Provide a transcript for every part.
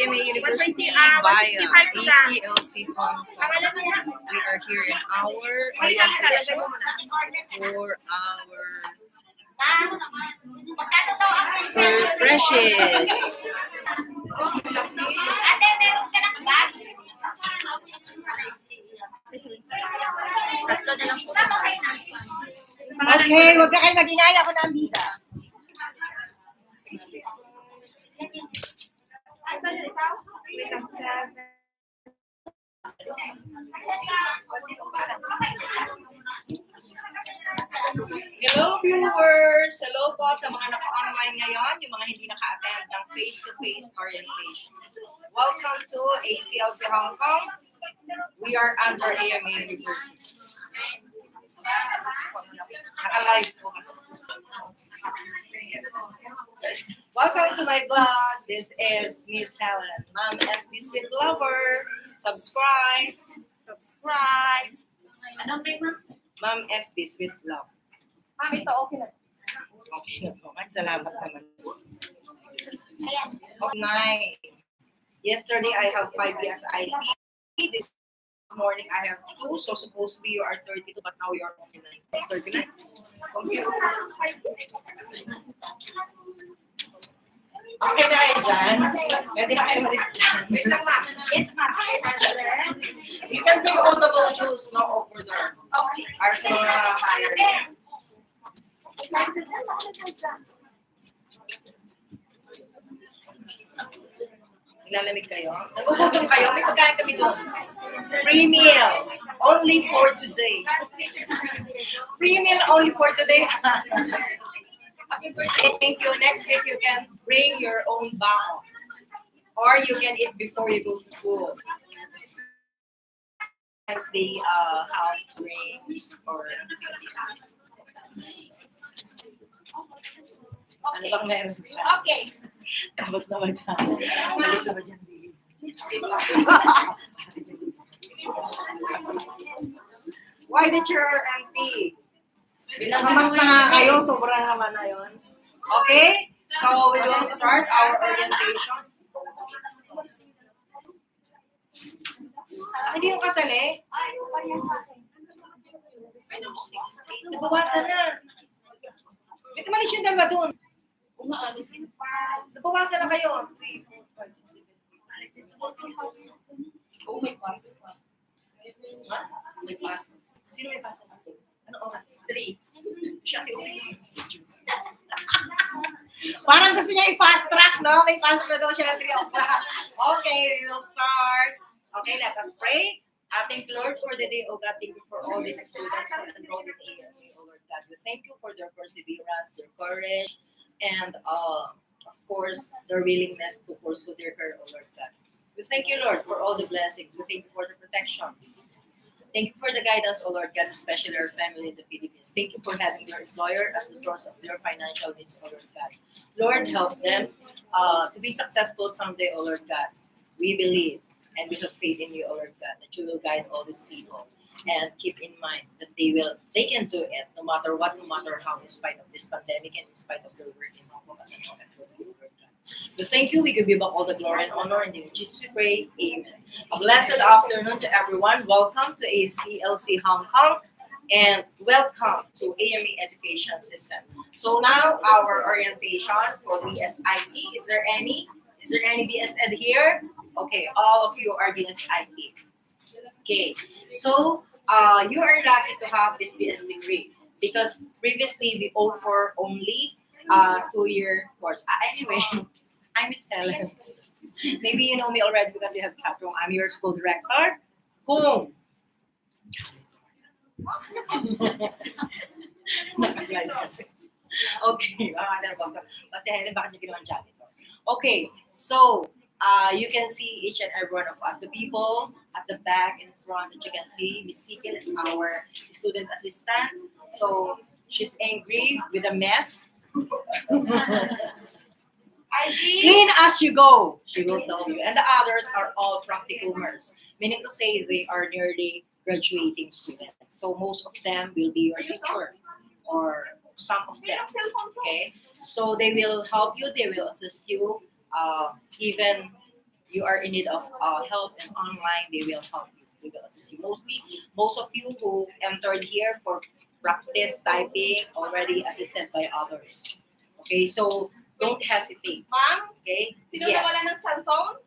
AMA University via ACLCHongKong. We are here in our orientation for our freshes. Ate, meron ka ng bag? Tatlo na lang po. Okay, wag na kayo mag-ingay. Ako na ang bida. Hello viewers! Hello po sa mga naka-online ngayon, yung mga hindi naka-attend ng face-to-face orientation. Welcome to ACLC Hong Kong. We are under AMA University. Naka-live po kasi. Welcome to my vlog. This is Miss Helen, Ma'am SB Sweet Lover. Subscribe. Subscribe. Anong name, ma'am? Ma'am SB Sweet Love. Ma'am, ito okay na. Okay na po. Salamat naman. Ayan. Okay. Yesterday, I have 5 BSIP. This morning, I have 2. So, supposed to be you are 32, but now you are 39. Computer. Okay na kayo dyan. Pwede na kayo malis dyan. You can bring all the modules now over there. Okay. Para sa mga higher. Nilalamig kayo? Nagugutom kayo? May pagkain kami doon. Free meal. Only for today. Free meal only for today. Okay, thank you. Next week, you can bring your own bao. Or you can eat before you go to school. Sometimes they have drinks or... Ano bang meron dyan? Okay. Tapos naman dyan. Tapos naman dyan. Why the chair empty? Mas na nga kayo, sobra na naman na yun. Okay? So, we will start our orientation. Hindi yung kasali? Nabawasan na. May tumalis yung dalawa dun. Nabawasan na kayo. 3, 4, 5, 6, 7. Oh, may pasok. Ha? May pasok. Sino may pasok? Ano oras? 3. Siya, parang gusto niya i-fast track, no? May pasok na daw siya ng 3 o'clock. Okay, we will start. Okay, let us pray. Thank you, Lord, for the day, oh God. Thank you for all these students who enrolled in AMA, oh Lord God. We thank you for their perseverance, their courage, and of course, their willingness to pursue their career, oh Lord God. We thank you, Lord, for all the blessings. We thank you for the protection. Thank you for the guidance, O Lord God, especially our family in the Philippines. Thank you for having your employer as the source of their financial needs, O Lord God. Lord, help them to be successful someday, O Lord God. We believe and we have faith in you, O Lord God, that you will guide all these people and keep in mind that they can do it no matter what, no matter how, in spite of this pandemic and in spite of their work in Hong Kong as an O Lord God. We thank you. We give you back all the glory and honor. In the name of Jesus we pray. Amen. A blessed afternoon to everyone. Welcome to ACLC Hong Kong and welcome to AMA Education System. So now our orientation for BSIP. Is there any BSED here? Okay, all of you are BSIP. Okay, so you are lucky to have this BS degree because previously we offer only 2-year course. Anyway, I'm Miss Helen. Maybe you know me already because you have chat room. I'm your school director. Kung. Nakaglide kasi. Okay. Kasi Helen, bakit niyo ginawan janitor? Okay. So, you can see each and every one of us. The people at the back and front that you can see. Miss Kikil is our student assistant. So, she's angry with a mess. Clean as you go, she will tell you. And the others are all practicumers, meaning to say they are nearly graduating students. So most of them will be your teacher, or some of them. Okay, so they will help you, they will assist you, even you are in need of help and online, they will help you. They will assist you. Most of you who entered here for practice typing already assisted by others. Okay, so don't hesitate. Ma'am, Okay, sino yeah, nawala ng cellphone?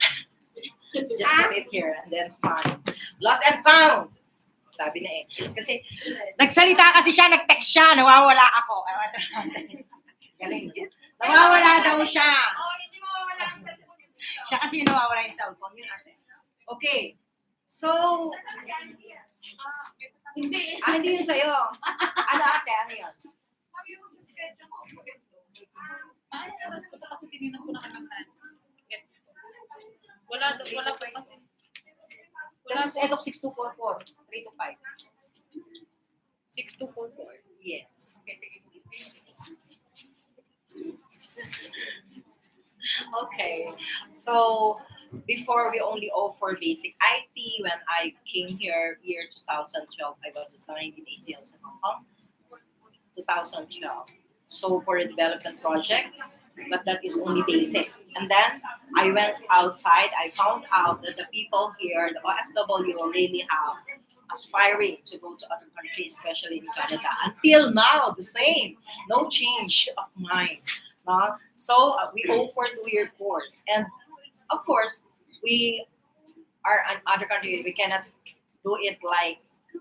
just put it here and then find. Lost and found. Sabi na eh. Kasi nagsalita kasi siya, nag-text siya, nawawala ako. Galing. Nawawala daw siya. Oo, hindi mawawala ang cellphone. Siya kasi yung nawawala yung cellphone. Yun ate. Okay. So, Hindi. hindi yun sa'yo. Ano ate? Ano yun? Sabi mo sa schedule ko. Ay, oras ko pa kasi tinignan ko na kami. Wala pa kasi. This is end of 6244. 3 to 5. 6244. Yes. Okay, sige. Okay. So, before we only offer basic IT, when I came here, year 2012, I was assigned in ACLCHongKong, 2012. So, for a development project, but that is only basic. And then, I went outside, I found out that the people here, the OFW, really have aspiring to go to other countries, especially in Canada. Until now, the same. No change of mind. So, we offer 2-year course. And of course, we are an other country. We cannot do it like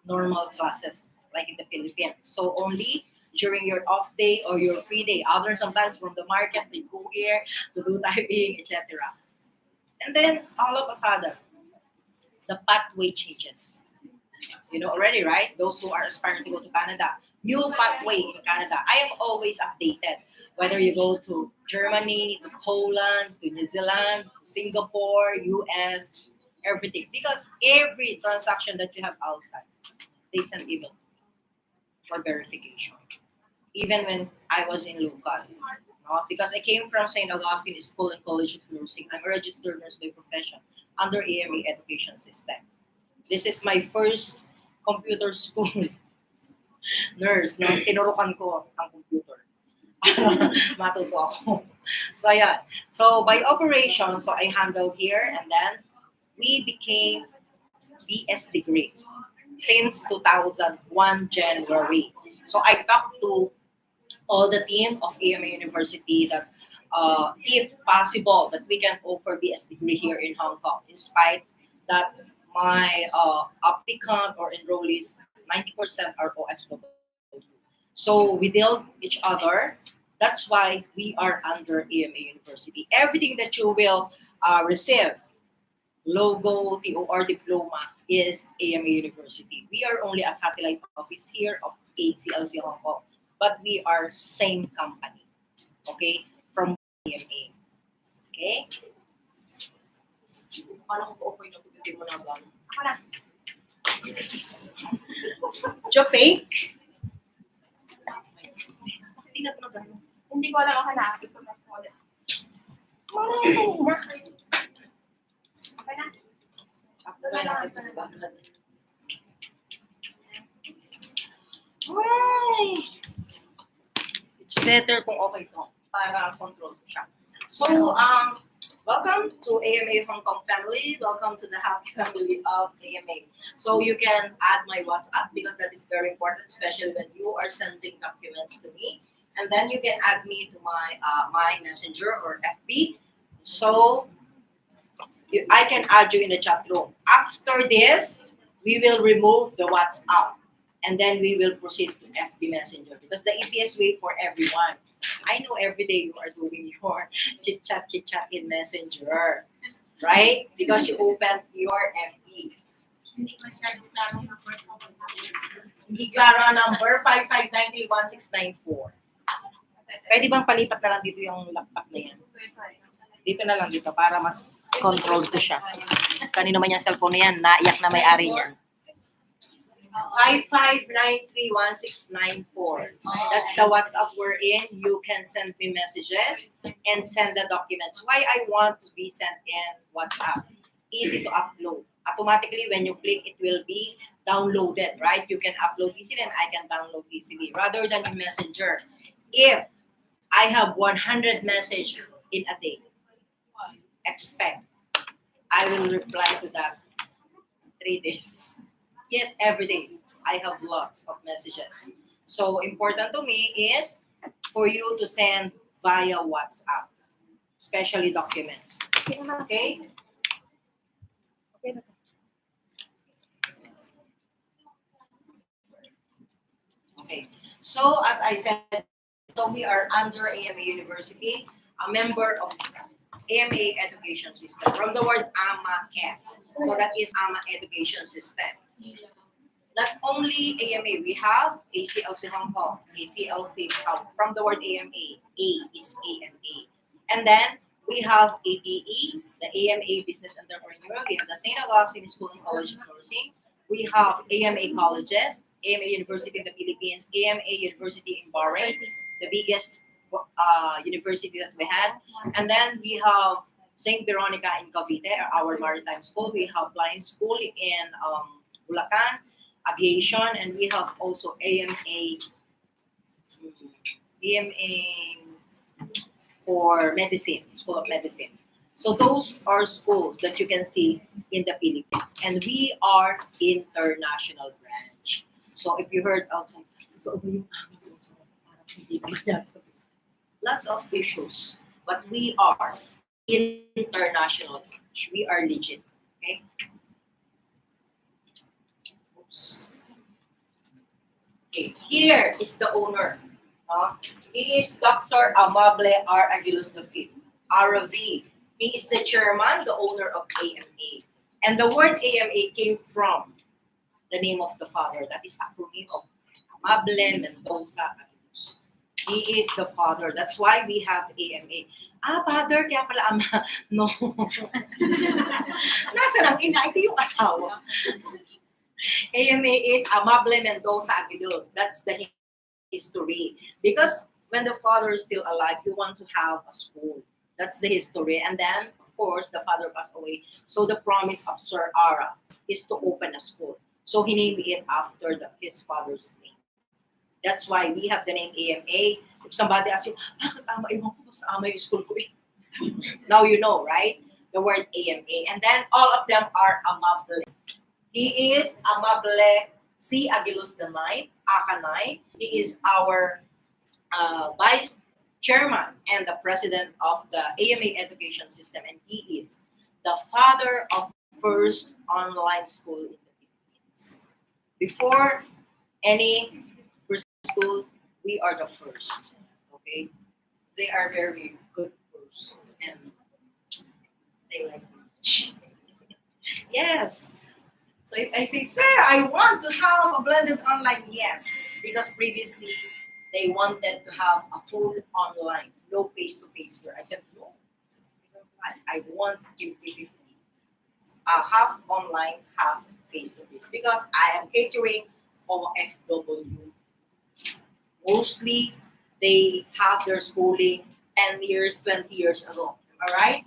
normal classes, like in the Philippines. So only during your off day or your free day. Others sometimes from the market, they go here to do typing, etc. And then all of a sudden, the pathway changes. You know already, right? Those who are aspiring to go to Canada, new pathway in Canada. I am always updated. Whether you go to Germany, to Poland, to New Zealand, to Singapore, US, everything. Because every transaction that you have outside, they send email for verification. Even when I was in local. No? Because I came from St. Augustine School and College of Nursing. I'm a registered nurse by profession under AMA education system. This is my first computer school nurse. No? Tinurukan ko ang computer. Matuto ako. So, yeah. So, by operation, so I handled here and then we became BS degree since 2001 January. So, I talked to all the team of AMA University that if possible, that we can offer BS degree here in Hong Kong, in spite that my applicant or enrollees, 90% are OFW. So we deal each other. That's why we are under AMA University. Everything that you will receive, logo, TOR diploma, is AMA University. We are only a satellite office here of ACLC Hong Kong, but we are same company. Okay? From AMA. Okay? Paano ko po pinag-uti mo na ba? Ako na. Jopake? Hindi na ito nagano. Hindi ko alam ako hanapin ko na po ulit. Okay na. After na natin ito ba? Ay! It's better kung okay to para control ko siya. So, welcome to AMA Hong Kong family. Welcome to the happy family of AMA. So you can add my WhatsApp because that is very important, especially when you are sending documents to me. And then you can add me to my my messenger or FB. So I can add you in the chat room. After this, we will remove the WhatsApp. And then we will proceed to FB Messenger because the easiest way for everyone. I know every day you are doing your chit-chat in Messenger, right? Because you opened your FB. Hindi masyadong klaro na first of all. Hindi klaro ang number, 55931694. Pwede bang palipat na lang dito yung laptop na yan? Dito na lang dito para mas controlled ko siya. Kanino man yung cellphone na yan, naiyak na may-ari niyan. 55931694. That's the WhatsApp we're in. You can send me messages and send the documents. Why I want to be sent in WhatsApp? Easy to upload. Automatically, when you click, it will be downloaded, right? You can upload easily and I can download easily. Rather than in Messenger. If I have 100 messages in a day, expect I will reply to that 3 days. Yes, every day. I have lots of messages. So important to me is for you to send via WhatsApp, especially documents. Okay? Okay. So as I said, so we are under AMA University, a member of AMA Education System. From the word AMA-S. So that is AMA Education System. Not only AMA, we have ACLC Hong Kong, ACLC, from the word AMA, A is AMA. And then we have ABE, the AMA Business Entrepreneur. We have the St. Augustine School and College of Nursing. We have AMA colleges, AMA University in the Philippines, AMA University in Bahrain, the biggest university that we had. And then we have St. Veronica in Cavite, our maritime school. We have Blind School in Bulacan, aviation, and we have also AMA for medicine, School of Medicine. So those are schools that you can see in the Philippines, and we are international branch. So if you heard outside, lots of issues, but we are international branch. We are legit. Okay. Oops. Okay, here is the owner. He is Dr. Amable R. Aguilos V. RV. He is the chairman, the owner of AMA. And the word AMA came from the name of the father. That is acronym of Amable Mendoza Aguilos. He is the father. That's why we have AMA. Father, kaya pala ama. No. Nasaan ang ina? Ito yung asawa. AMA is Amable Mendoza Aguilos. That's the history. Because when the father is still alive, you want to have a school. That's the history. And then, of course, the father passed away. So the promise of Sir Ara is to open a school. So he named it after his father's name. That's why we have the name AMA. If somebody asks you, bakit ama? Iwan ko, basta ama yung school ko eh. Now you know, right? The word AMA. And then all of them are Amable. He is Amable C. Aguilos IX, Akanay. He is our vice chairman and the president of the AMA education system, and he is the father of first online school in the Philippines. Before any first school, we are the first. Okay, they are very good person and they like much. Yes. So if I say, sir, I want to have a blended online, yes, because previously they wanted to have a full online, no face-to-face here. I said, no, I want 50-50. Half online, half face-to-face, because I am catering OFW. Mostly, they have their schooling 10 years, 20 years ago. Am I right?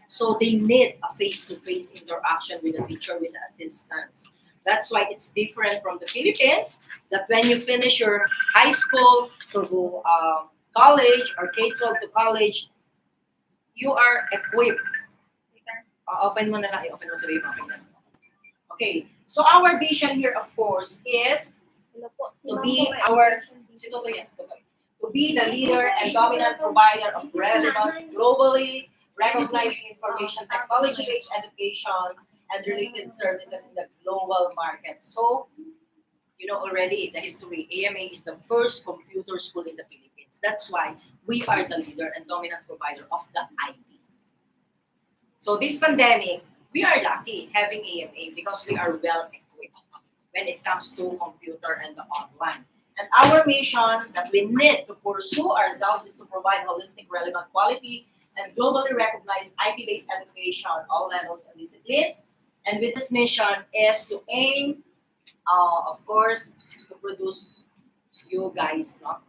So they need a face-to-face interaction with the teacher, with the assistants. That's why it's different from the Philippines, that when you finish your high school to college or K-12 to college, you are equipped. Open mo na lang, open mo sabihin mo. Okay, so our vision here, of course, is to be to be the leader and dominant provider of relevant, globally recognized information technology-based education and related services in the global market. So, you know already the history. AMA is the first computer school in the Philippines. That's why we are the leader and dominant provider of the IT. So this pandemic, we are lucky having AMA because we are well equipped when it comes to computer and the online. And our mission that we need to pursue ourselves is to provide holistic, relevant, quality, and globally recognized IT-based education, all levels and disciplines. And with this mission is to aim, of course, to produce you guys, not.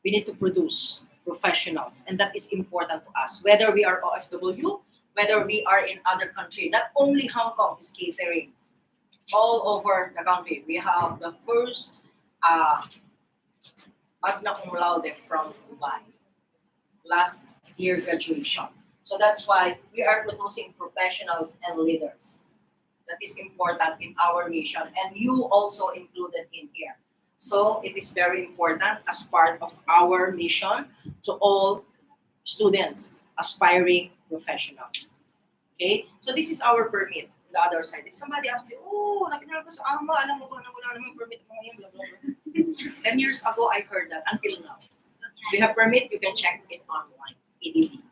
We need to produce professionals, and that is important to us. Whether we are OFW, whether we are in other country, not only Hong Kong is catering, all over the country. We have the first magna cum laude from Dubai, last year graduation. So that's why we are producing professionals and leaders. That is important in our mission, and you also included in here. So it is very important as part of our mission to all students, aspiring professionals. Okay? So this is our permit. The other side. If somebody asks you, oh, nakinala ko sa ama, alam mo ba na wala namang permit mo ngayon, blah, blah, blah. 10 years ago, I heard that until now. If you have permit, you can check it online, EDB.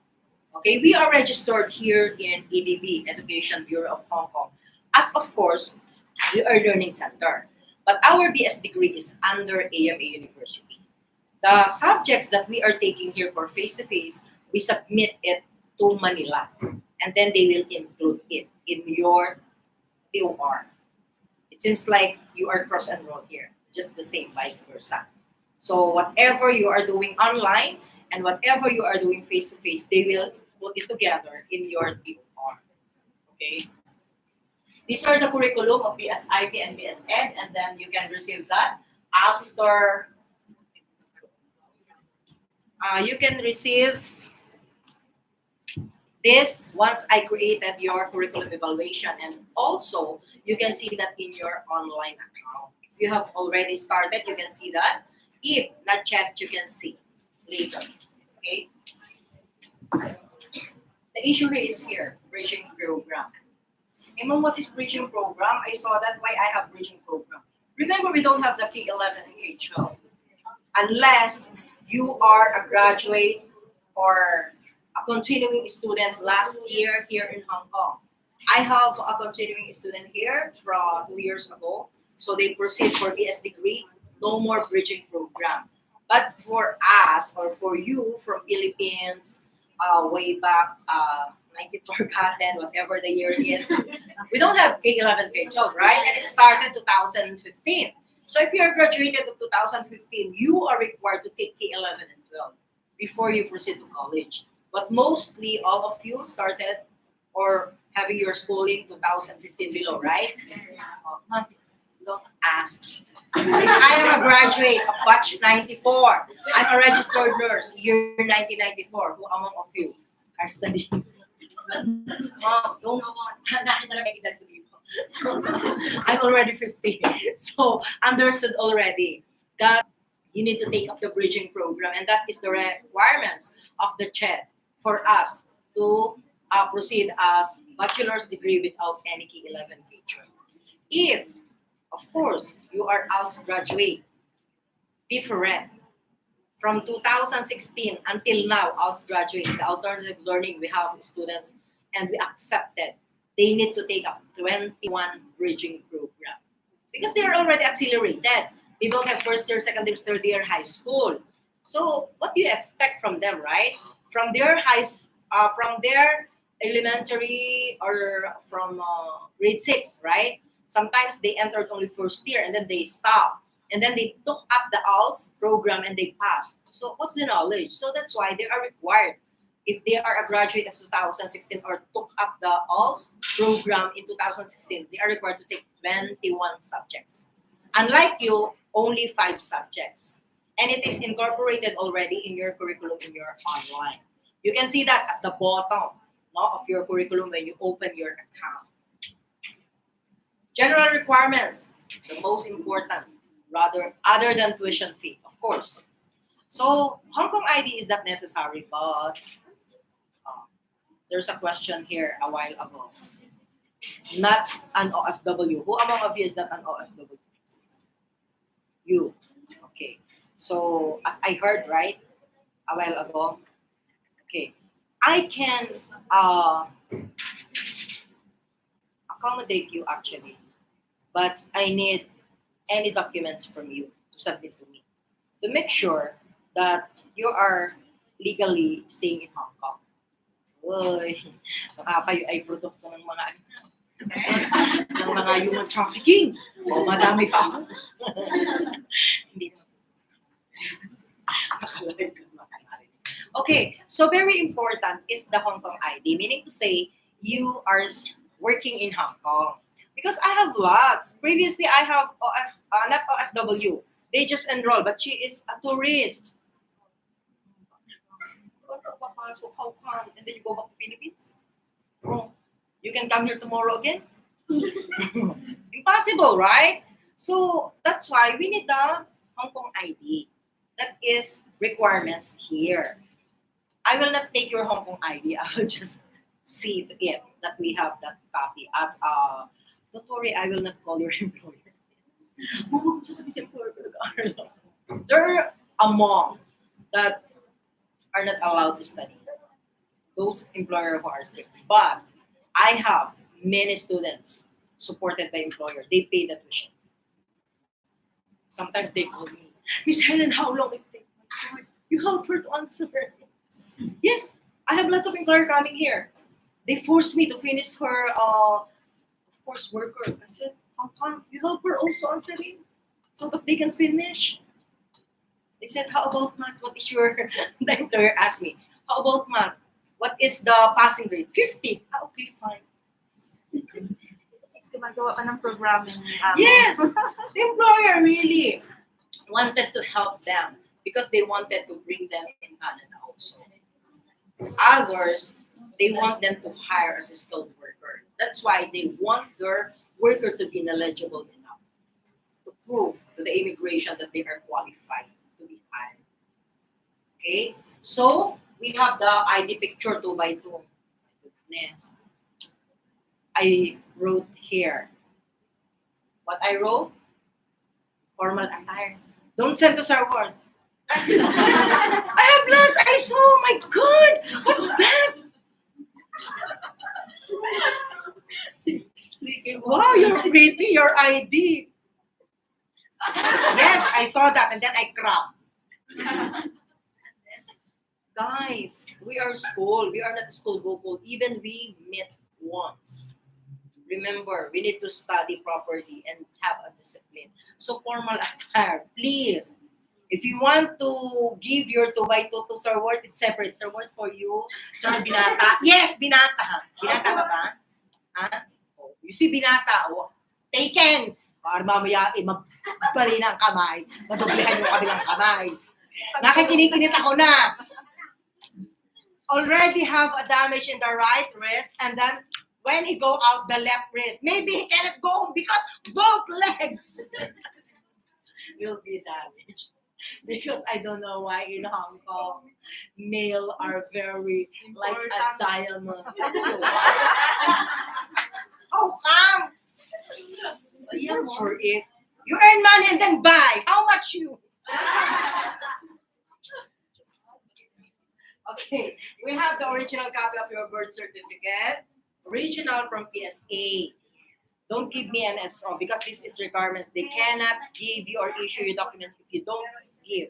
Okay, we are registered here in EDB, Education Bureau of Hong Kong. As of course, we are learning center. But our BS degree is under AMA University. The subjects that we are taking here for face-to-face, we submit it to Manila. And then they will include it in your POR. It seems like you are cross-enrolled here, just the same, vice versa. So whatever you are doing online and whatever you are doing face-to-face, they will put it together in your POR. Okay? These are the curriculum of BSIT and BSEd, and then you can receive that after. You can receive this once I created your curriculum evaluation, and also you can see that in your online account. If you have already started, you can see that. If not yet, you can see later. Okay. The issue here is here, bridging program. Hey, ma'am, what is bridging program? I saw that. Why I have bridging program? Remember, we don't have the K11 and K12 unless you are a graduate or a continuing student last year here in Hong Kong. I have a continuing student here from 2 years ago. So they proceed for BS degree, no more bridging program. But for us or for you from Philippines, way back 94 Katen, whatever the year is, we don't have K11, K12, right? And it started 2015. So if you are graduated in 2015, you are required to take K11 and 12 before you proceed to college. But mostly all of you started or having your schooling 2015 below, right? Don't ask. If I am a graduate of batch 94, I'm a registered nurse, year 1994, who among of you are studying? Mom, don't go on. I'm already 50. So understood already that you need to take up the bridging program, and that is the requirements of the CHED for us to proceed as bachelor's degree without any K11 feature. If, of course, you are ALS graduate, different. From 2016 until now, ALS graduate, the alternative learning, we have students and we accepted they need to take up 21 bridging program because they are already accelerated. They don't have first year, second year, third year high school. So what do you expect from them, right? From their from their elementary or from grade 6, right? Sometimes they entered only first year and then they stop. And then they took up the ALS program and they passed. So what's the knowledge? So that's why they are required. If they are a graduate of 2016 or took up the ALS program in 2016, they are required to take 21 subjects. Unlike you, only 5 subjects. And it is incorporated already in your curriculum in your online. You can see that at the bottom of your curriculum when you open your account. General requirements, the most important, rather other than tuition fee, of course. So Hong Kong ID is not necessary, but there's a question here a while ago. Not an OFW. Who among of you is not an OFW? You. Okay. So as I heard, right, a while ago, okay, I can accommodate you actually, but I need any documents from you to submit to me to make sure that you are legally staying in Hong Kong. Uy, baka kayo ay produkto ng mga human trafficking. O madami pa ako. Hindi Okay, so very important is the Hong Kong ID, meaning to say you are working in Hong Kong. Because I have lots. Previously, I have not OFW. They just enroll, but she is a tourist. papasok, how come? And then you go back to Philippines? Oh, you can come here tomorrow again? Impossible, right? So that's why we need the Hong Kong ID. That is requirements here. I will not take your Hong Kong ID. I will just see to it that we have that copy as a. Don't worry, I will not call your employer. Huwag mo sasabihin sa employer ko, nag-aaral ako. There are among that are not allowed to study. Those employer who are strict. But I have many students supported by employer. They pay the tuition. Sometimes they call me, Miss Helen, how long it take? My God, you help her to answer. Yes, I have lots of employer coming here. They force me to finish her, of course, worker. I said, how come? You help her also answering so that they can finish. They said, how about math? What is your, the employer asked me, how about math? What is the passing grade? 50. Ah, okay, fine. Gumagawa ka ng programming. Yes, the employer really wanted to help them because they wanted to bring them in Canada also. Others, they want them to hire as a skilled worker. That's why they want their worker to be knowledgeable enough to prove to the immigration that they are qualified to be hired. Okay, so we have the ID picture 2 by 2. My goodness. I wrote here. What I wrote? Formal attire. Don't send to Sir Ward. I have lots. I saw. My God, what's that? Wow, you're pretty. Your ID. Yes, I saw that, and then I cropped. Guys, we are school. We are not school go. Even we met once. Remember, we need to study properly and have a discipline. So formal attire, please. If you want to give your 2 by 2 to Sir Ward, it's separate. Sir Ward for you. Sir Binata. Yes, Binata. Binata ka ba? Ha? Oh, you see Binata. Oh, taken. Para mamaya, magbali ng kamay. Madublehan yung kabilang kamay. Nakikinikinit ako na. Already have a damage in the right wrist, and then when he go out the left wrist, maybe he cannot go because both legs will be damaged. Because I don't know why in Hong Kong, male are very like a diamond. I don't know why. Oh, come! Work for it. You earn money and then buy. How much you? Okay, we have the original copy of your birth certificate. Original from PSA. Don't give me an SO because this is requirements. They cannot give you or issue you documents if you don't give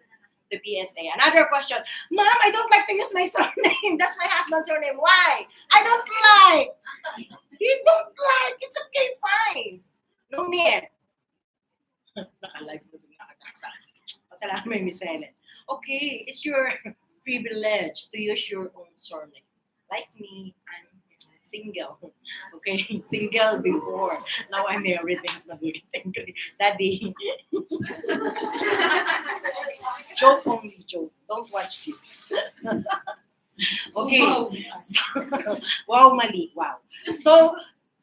the PSA. Another question. Ma'am, I don't like to use my surname. That's my husband's surname. Why? I don't like. You don't like. It's okay, fine. No need. Naka-live ko din nakakasa. Pasalamat may Miss Helen. Okay, it's your privilege to use your own surname. Like me, I'm single. Okay, single before. Now I'm married because nabigit Daddy. Joke only, joke. Don't watch this. Okay. So, wow, mali. Wow. So,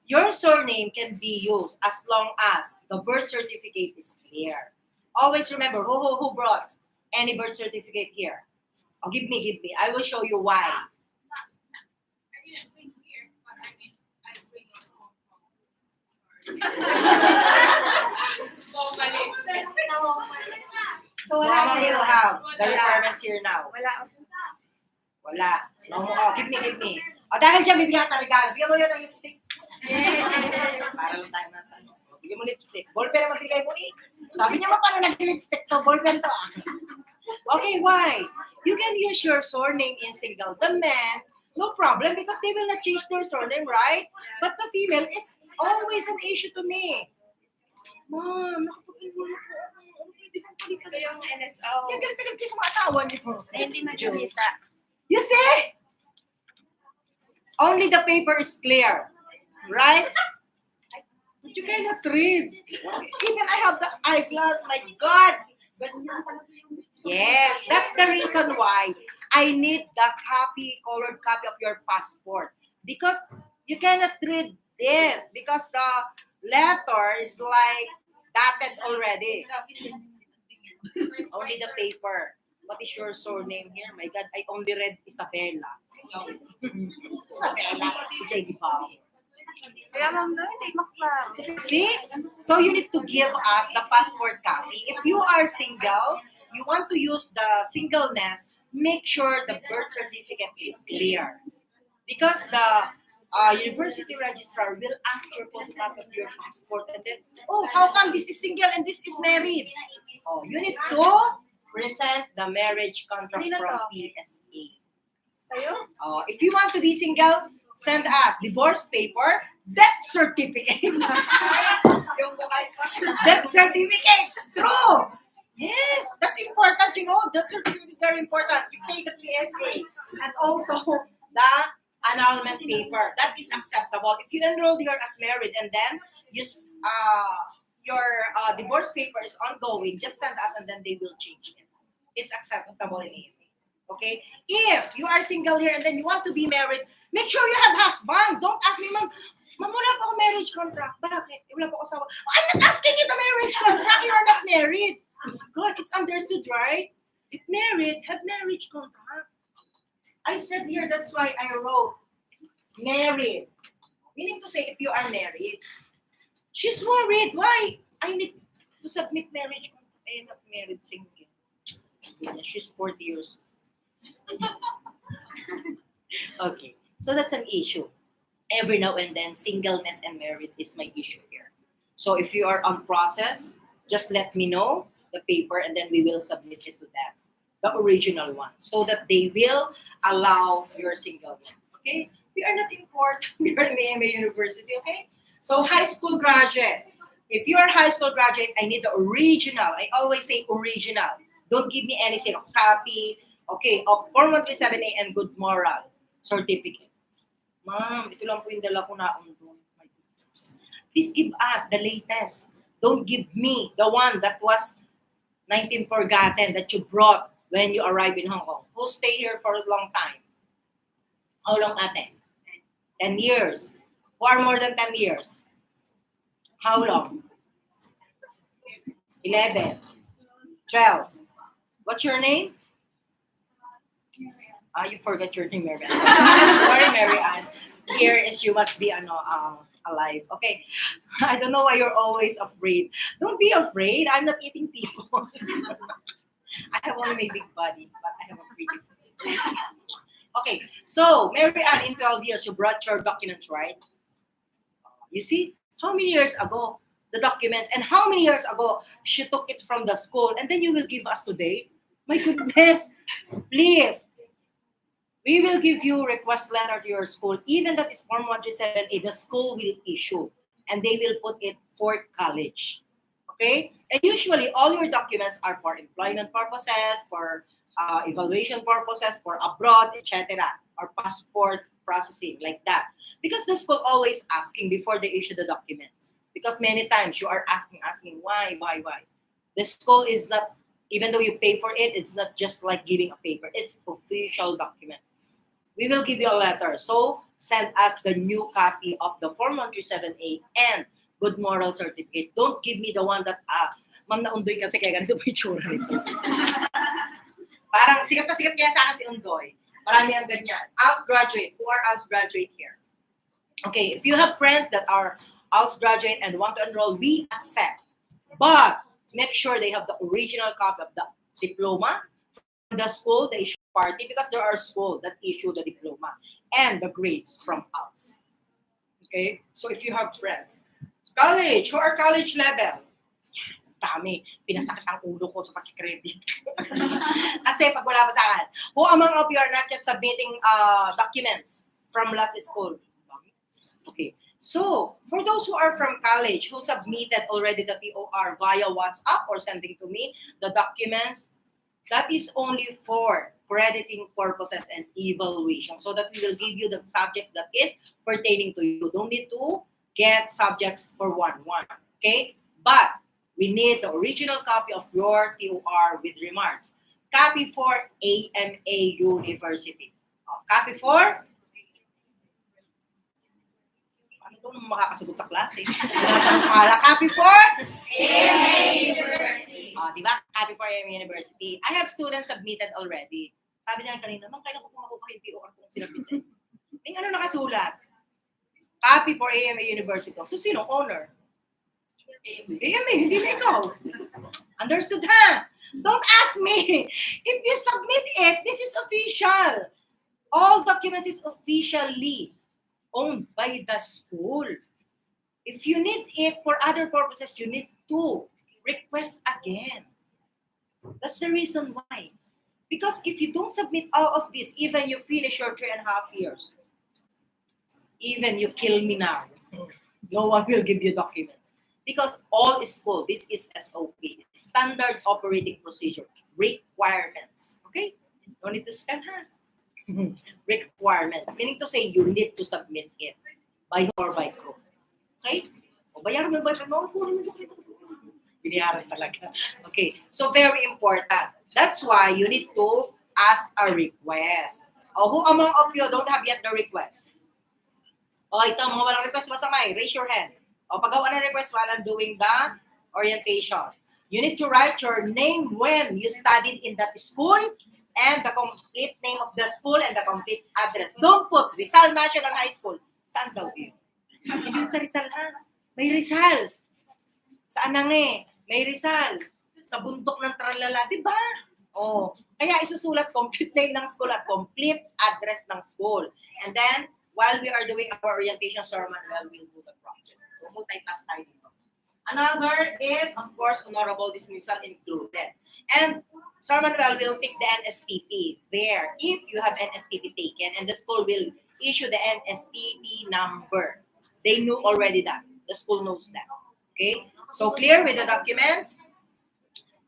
your surname can be used as long as the birth certificate is clear. Always remember, who brought any birth certificate here? Oh, give me. I will show you why. So, wala How na many you yun. have? The requirements here now. Wala. No, give me. O, dahil dyan, bibigyan ka regalo. Bigyan mo yun ng lipstick. Para lang tayo nasa ano. Bigyan mo lipstick. Ballpen na magbigay mo eh. Sabi niya, paano nag-lipstick to? Ballpen to ah. Okay, why? You can use your surname in single. The man, no problem because they will not change their surname, right? But the female, it's always an issue to me. Ma'am, nakapag-enroll ako. Hindi bang palitan na Yung NSO. Yan, galit-galit kayo sa mga asawa niyo. Na hindi magsalita. You see? Only the paper is clear. Right? But you cannot read. Even I have the eyeglass. My God. Yes, that's the reason why I need the colored copy of your passport. Because you cannot read this. Because the letter is like dated already. Only the paper. What is your surname here? My God, I only read Isabella. Isabella, J.D. Bao. Kaya ma'am, no, hindi maklaro. See? So you need to give us the passport copy. If you are single, you want to use the singleness, make sure the birth certificate is clear. Because the university registrar will ask your photocopy of your passport and then, oh, how come this is single and this is married? Oh, you need to present the marriage contract Hindi na from to. PSA. Kayo? If you want to be single, send us divorce paper, death certificate. Yung buhay pa. Death certificate, true. Yes, that's important, you know. Death certificate is very important. You pay the PSA. And also the annulment paper. That is acceptable. If you enroll here as married and then your divorce paper is ongoing, just send us and then they will change it. It's acceptable in AMA. Okay? If you are single here and then you want to be married, make sure you have husband. Don't ask me, ma'am, wala pa ako marriage contract. Bakit? Wala pa ako asawa. Oh, I'm not asking you the marriage contract. You are not married. God, it's understood, right? If married, have marriage contract. I said here, that's why I wrote married. Meaning to say, if you are married, she's worried. Why? I need to submit marriage contract. I am not married, single. She's 40 years. Okay, so that's an issue. Every now and then, singleness and married is my issue here. So if you are on process, just let me know the paper and then we will submit it to them, the original one, so that they will allow your singleness. Okay? We are not in court. We are in the AMA University. Okay? So high school graduate. If you are high school graduate, I need the original. I always say original. Don't give me any Xerox copy. Okay, of Form 137A and good moral certificate. Ma'am, ito lang po yung dala ko na doon. My goodness. Please give us the latest. Don't give me the one that was 19 forgotten that you brought when you arrived in Hong Kong. Who stay here for a long time? How long, ate? 10 years. Who are more than 10 years? How long? 11. 12. What's your name? You forgot your name, Mary Ann. Sorry, Mary Ann. Here is you must be alive. Okay. I don't know why you're always afraid. Don't be afraid. I'm not eating people. I have only my big body, but I have a pretty face. Okay. So, Mary Ann, in 12 years, you brought your documents, right? You see, how many years ago the documents and how many years ago she took it from the school and then you will give us today? My goodness. Please. We will give you request letter to your school, even that is Form 137A, the school will issue, and they will put it for college. Okay? And usually, all your documents are for employment purposes, for evaluation purposes, for abroad, etc., or passport processing, like that. Because the school always asking before they issue the documents. Because many times you are asking, why? The school is not, even though you pay for it, it's not just like giving a paper. It's official document. We will give you a letter. So, send us the new copy of the Form 137A and good moral certificate. Don't give me the one that, ma'am, naundoy kasi kaya ganito po yung tsura nito. Parang sikat na sikat kaya sa akin si Undoy. Marami ang ganyan. ALS graduate. Who are ALS graduate here? Okay, if you have friends that are ALS graduate and want to enroll, we accept. But, make sure they have the original copy of the diploma from the school, the issue party, because there are schools that issue the diploma and the grades from us. Okay? So if you have friends, college, who are college level? Dami. Pinasakit ang ulo ko sa pagkikredit. Kasi pag wala pa sa akin, who among of you are not yet submitting documents from last school? Okay. So, for those who are from college, who submitted already the TOR via WhatsApp or sending to me the documents, that is only for crediting purposes and evaluation, so that we will give you the subjects that is pertaining to you. Don't need to get subjects for one. Okay? But we need the original copy of your TOR with remarks. Copy for AMA University. Copy for? Ano itong makakasagot sa klase? Copy for? AMA University. Di ba? Copy for AMA University. I have students submitted already. Sabi niya kanina, ma'am, kailan ko kung makuha yung POR kung sinabit sa'yo? Yung ano nakasulat? Copy for AMA University. So, sinong owner? AMA, hindi na ikaw. Understood, ha? Don't ask me. If you submit it, this is official. All documents is officially owned by the school. If you need it for other purposes, you need to request again. That's the reason why. Because if you don't submit all of this, even you finish your 3.5 years, even you kill me now, no one will give you documents. Because all is full. This is SOP, Standard Operating Procedure, requirements. Okay? No need to spell, ha? Requirements. Meaning to say, you need to submit it by or by group. Okay? O bayaran mo ba? No, kunin mo dito. Binayaran talaga. Okay. So, very important. That's why you need to ask a request. O, who among of you don't have yet the request? O, ito, mga walang request, masamay. Raise your hand. O, paggawa ng request while I'm doing the orientation. You need to write your name when you studied in that school and the complete name of the school and the complete address. Don't put Rizal National High School. Saan daw yun? Hindi sa Rizal, ha? May Rizal. Sa Anange, may Rizal. Sa bundok ng Tralala, di ba? Oh, kaya isusulat complete name ng school at complete address ng school. And then, while we are doing our orientation sermon, we'll do the process. So, multitask tayo dito. Another is, of course, honorable dismissal included. And sermon will pick the NSTP there. If you have NSTP taken, and the school will issue the NSTP number. They knew already that. The school knows that. Okay? So, clear with the documents.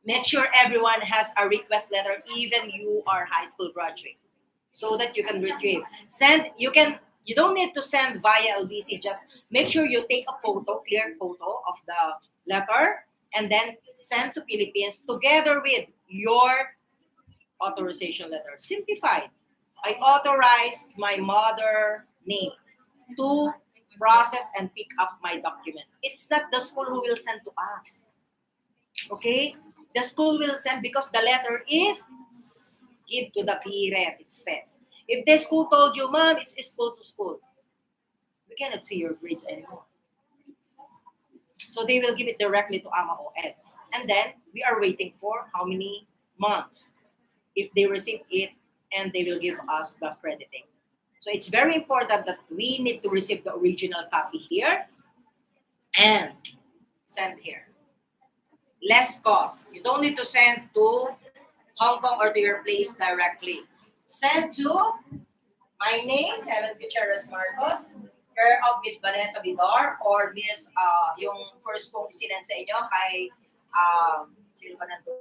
Make sure everyone has a request letter, even you are high school graduate, so that you can retrieve. You don't need to send via LBC. Just make sure you take a photo, clear photo of the letter, and then send to Philippines together with your authorization letter. Simplified. I authorize my mother name to process and pick up my documents. It's not the school who will send to us. Okay? The school will send because the letter is give to the parent, it says. If the school told you, ma'am, it's school to school, we cannot see your grades anymore. So they will give it directly to AMA o Ed. And then we are waiting for how many months if they receive it, and they will give us the crediting. So it's very important that we need to receive the original copy here and send here. Less cost. You don't need to send to Hong Kong or to your place directly. Send to my name, Helen Gutierrez Marcos, care of Miss Vanessa Vidor, or Miss, yung first kong sinend sa inyo kay, sino ba nandun?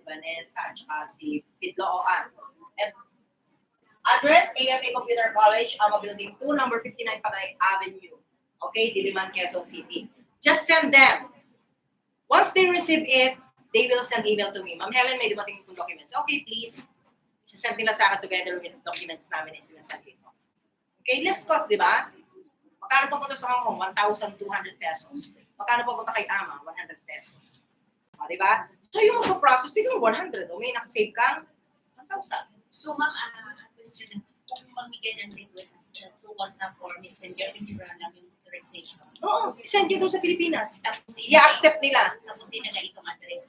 Vanessa, at saka si Pidlooan. And address, AMA Computer College, Ama Building 2, number 59 Panay Avenue. Okay, Diliman, Quezon City. Just send them. Once they receive it, they will send email to me. Ma'am Helen, may dumating itong documents. Okay, please. Isasend nila sa akin together with documents namin na sinasend dito. Okay, less cost, di ba? Magkano papunta sa Hong Kong? 1,200 pesos. Magkano papunta kay Ama? 100 pesos. O, di ba? So, yung mag-process, bigyan mo 100. O, may nakasave kang 1,000. So, ma'am, question, kung mamigay ng request to WhatsApp or Messenger, hindi ba lang yung authorization? Oo, send nyo doon sa Pilipinas. Tapos, I-accept nila. Tapos, sinaga itong address.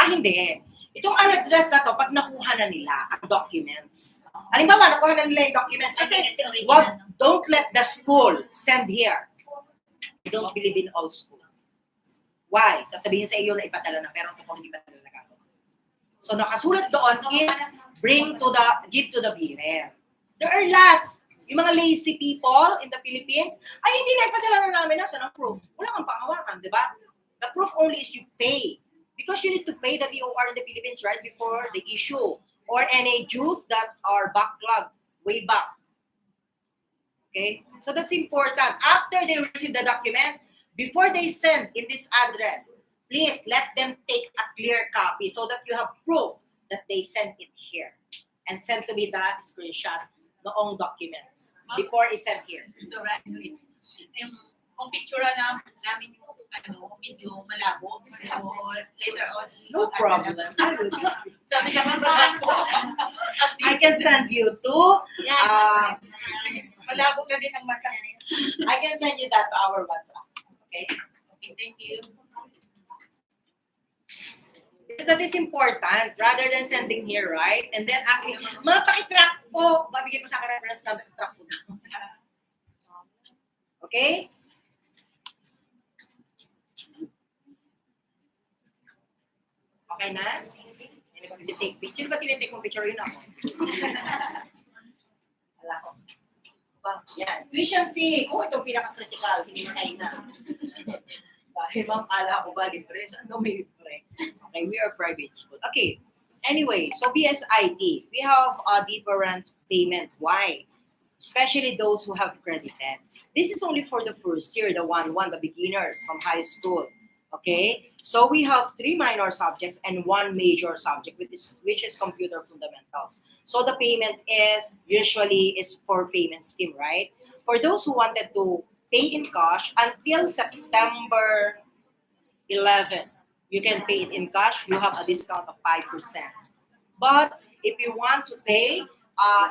Hindi. Itong address na to, pag nakuha na nila ang documents. Halimbawa, nakuha na nila yung documents. Kasi, don't let the school send here. I don't believe in all school. Why? Sasabihin sa iyo na ipadala na, pero kung hindi pa talaga ako. So, nakasulat doon is, give to the bearer. There are lots. Yung mga lazy people in the Philippines, ay, hindi na ipadala na namin na sa proof. Wala kang panghawakan, di ba? The proof only is you pay. Because you need to pay the DOR in the Philippines right before the issue. Or any dues that are backlogged way back. Okay? So that's important. After they receive the document, before they send in this address, please let them take a clear copy so that you have proof that they sent it here. And send to me the screenshot noong documents before i-send here. So, right, kung picture na namin yung medyo malabo. So, later on, No problem. I will give you. Sabi naman ba ako? I can send you to, Malabo na din ang mata. I can send you that to our WhatsApp. Okay? Okay, thank you. Because that is important rather than sending here, right? And then asking, ma, pakitrack po. Babigay pa sa akin reference na track po daw. Okay? Okay na? Hindi take picture. Ba tinitake mong picture yun ako? Wala ko. Yan. Tuition fee. Kung itong pinaka-critical, hindi na kayo na. Dahil ma'am, kala ko ba libre? Ano may libre? Okay, we are private school. Okay. Anyway, so BSID, we have a different payment. Why? Especially those who have credited. This is only for the first year, the the beginners from high school. Okay? So we have 3 minor subjects and 1 major subject, which is computer fundamentals. So the payment is usually for payment scheme, right? For those who wanted to pay in cash until September 11, you can pay it in cash. You have a discount of 5%. But if you want to pay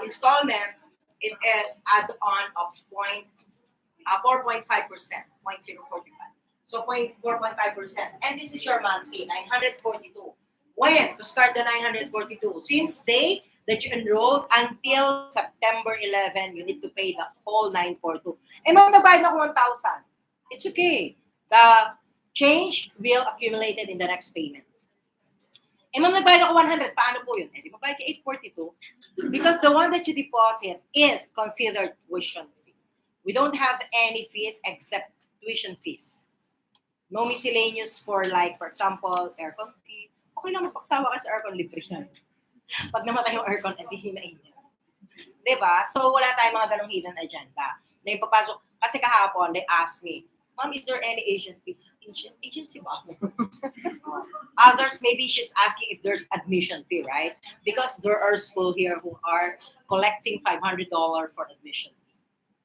installment, it is add-on of 4.5%, 0.045. So 4.5%. And this is your monthly, 942. When? To start the 942. Since day that you enrolled until September 11, you need to pay the whole 942. Eh, ma'am, nagbayad na ako 1,000. It's okay. The change will accumulate in the next payment. Eh, ma'am, nagbayad ako 100. Paano po yun? Eh, di ba bayad ka 842? Because the one that you deposit is considered tuition fee. We don't have any fees except tuition fees. No miscellaneous for like, for example, aircon fee. Okay lang magpaksawa ka sa aircon, libre yan. Pag namatay yung aircon, edi hinain niya. Diba? So, wala tayong mga ganong hidden agenda. Na yung papasok, kasi kahapon, they asked me, Ma'am, is there any agency? Agency ba? Others, maybe she's asking if there's admission fee, right? Because there are schools here who are collecting $500 for admission fee.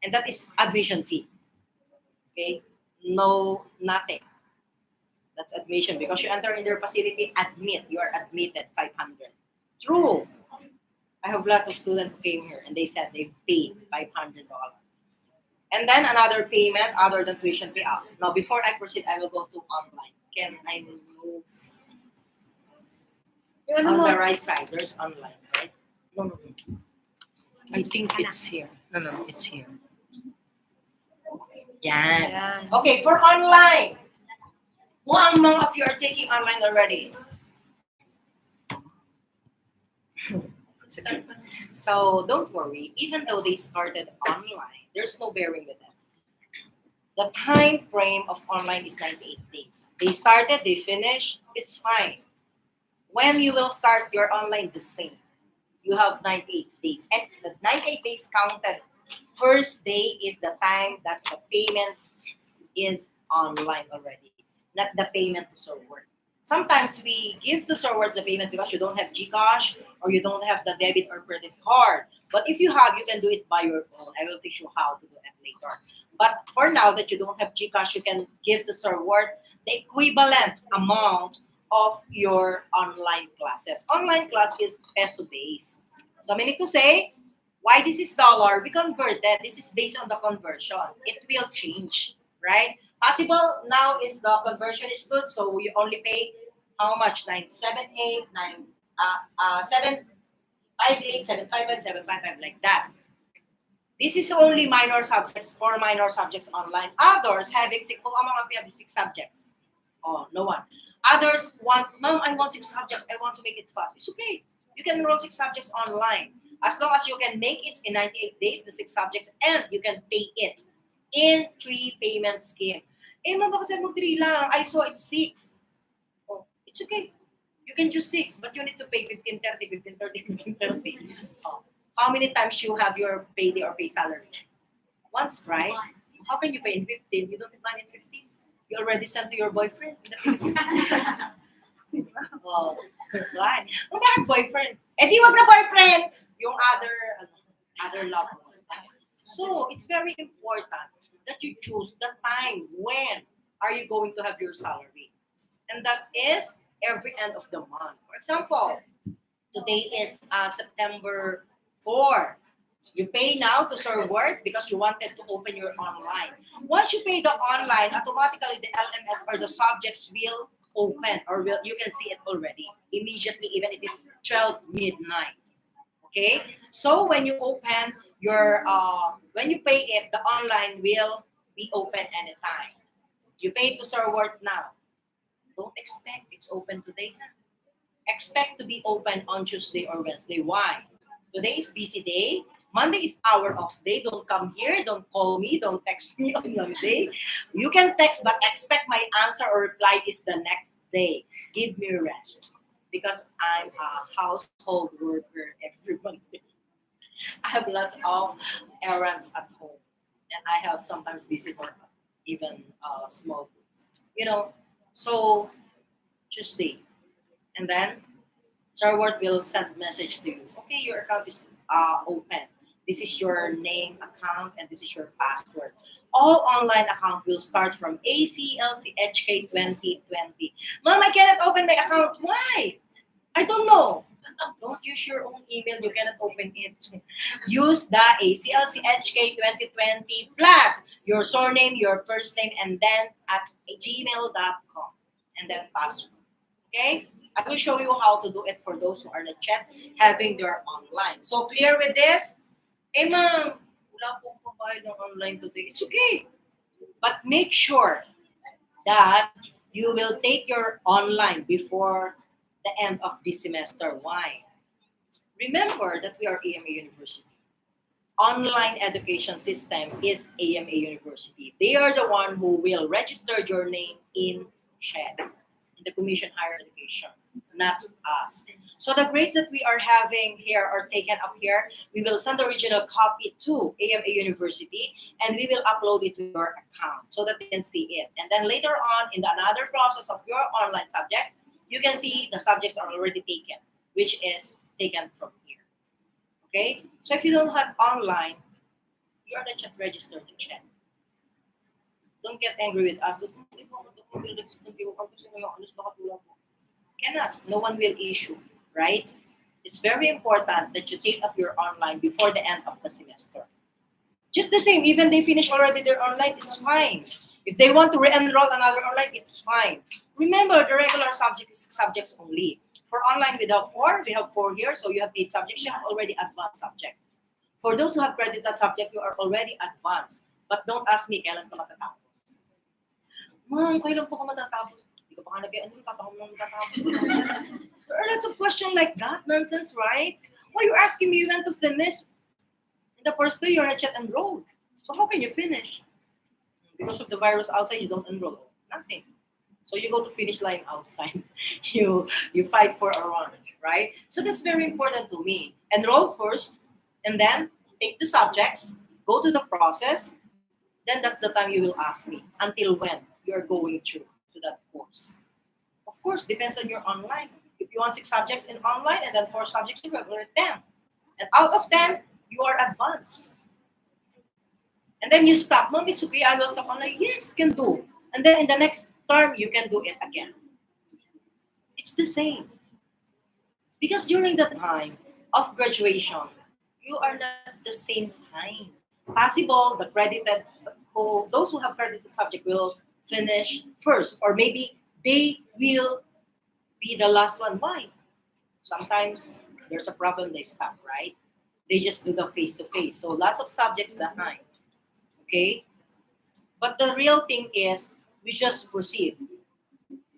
And that is admission fee. Okay? No, nothing. That's admission. Because you enter in their facility, you are admitted 500. True. I have a lot of students who came here and they said they paid $500. And then another payment other than tuition fee. Now, before I proceed, I will go to online. Can I move? On the right side, there's online, right? No. I think it's here. No, it's here. Yeah. Okay, for online. Who among of you are taking online already? So don't worry, even though they started online, there's no bearing with them. The time frame of online is 98 days. They started, they finished, it's fine. When you will start your online, the same. You have 98 days. And the 98 days counted, first day is the time that the payment is online already, not the payment to server. Sometimes we give the servers the payment because you don't have GCash or you don't have the debit or credit card. But if you have, you can do it by your own. I will teach you how to do it later. But for now that you don't have GCash, you can give the server the equivalent amount of your online classes. Online class is peso based. So meaning to say, why this is dollar? We converted. This is based on the conversion. It will change, right? Possible now is the conversion is good, so we only pay how much? 978, 758, 755, 755, like that. This is only minor subjects, 4 minor subjects online. Others having 6, we have 6 subjects. Oh, no one. Others want, Mom, I want 6 subjects. I want to make it fast. It's okay. You can enroll 6 subjects online. As long as you can make it in 98 days, the 6 subjects, and you can pay it in 3 payment scheme. Eh, ma'am, bakit sabi mo 3 lang? I saw it's 6. Oh, it's okay. You can choose 6, but you need to pay 1530, 1530. Oh. How many times you have your payday or pay salary? Once, right? How can you pay in 15? You don't have money in 15. You already sent to your boyfriend in the Philippines. Oh, right. Kung bakit boyfriend? Eh di wag na boyfriend. Yung other loved one. So, it's very important that you choose the time when are you going to have your salary. And that is every end of the month. For example, today is September 4. You pay now to serve work because you wanted to open your online. Once you pay the online, automatically the LMS or the subjects will open or you can see it already immediately, even it is 12 midnight. Okay? So when you open your, when you pay it, the online will be open anytime. You pay to serve work now. Don't expect it's open today. Expect to be open on Tuesday or Wednesday. Why? Today is busy day. Monday is our off day. Don't come here. Don't call me. Don't text me on Monday. You can text, but expect my answer or reply is the next day. Give me rest because I'm a household worker every Monday. I have lots of errands at home, and I have sometimes visitor, even small groups. So Tuesday, and then Starward will send message to you. Okay, your account is open. This is your name account and this is your password. All online account will start from ACLCHK 2020. Mom, I cannot open my account. Why? I don't know. Don't use your own email. You cannot open it. Use the ACLCHK 2020 plus your surname, your first name, and then at gmail.com. And then password. Okay? I will show you how to do it for those who are not yet having their online. So clear with this? Eh ma'am, wala pong pambayad ng online today. It's okay. But make sure that you will take your online before the end of this semester. Why? Remember that we are AMA University. Online education system is AMA University. They are the one who will register your name in CHED, in the Commission Higher Education, not us. So the grades that we are having here are taken up here. We will send the original copy to AMA University and we will upload it to your account so that they can see it. And then later on in the another process of your online subjects, you can see the subjects are already taken, which is taken from here. Okay? So if you don't have online, you are not yet registered to check. Don't get angry with us. Cannot. No one will issue, right? It's very important that you take up your online before the end of the semester. Just the same, even they finish already their online, it's fine. If they want to re-enroll another online, it's fine. Remember, the regular subject is subjects only. For online, we have four here, so you have 8 subjects. You have already advanced subject. For those who have credited subject, you are already advanced. But don't ask me, kailan ka matatapos? Ma'am, kailan po ka matatapos? Hindi ko pa nga nag-enroll, tapos mo matatapos. There are lots of questions like that. Nonsense, right? Why you asking me when to finish? In the first place, you're not yet enrolled. So how can you finish? Because of the virus outside, you don't enroll. Nothing. So you go to finish line outside. you fight for a run, right? So that's very important to me. Enroll first, and then take the subjects, go to the process, then that's the time you will ask me until when you're going through to that course. Of course, depends on your online. If you want 6 subjects in online and then 4 subjects, you will rate 10. And out of 10, you are advanced. And then you stop. Mom, it's okay, I will stop online. Yes, can do. And then in the next term, you can do it again. It's the same. Because during the time of graduation, you are not the same time. Possible the credited those who have credited subject will finish first, or maybe they will be the last one. Why? Sometimes there's a problem, they stop, right? They just do the face to face. So lots of subjects behind. Okay? But the real thing is we just proceed.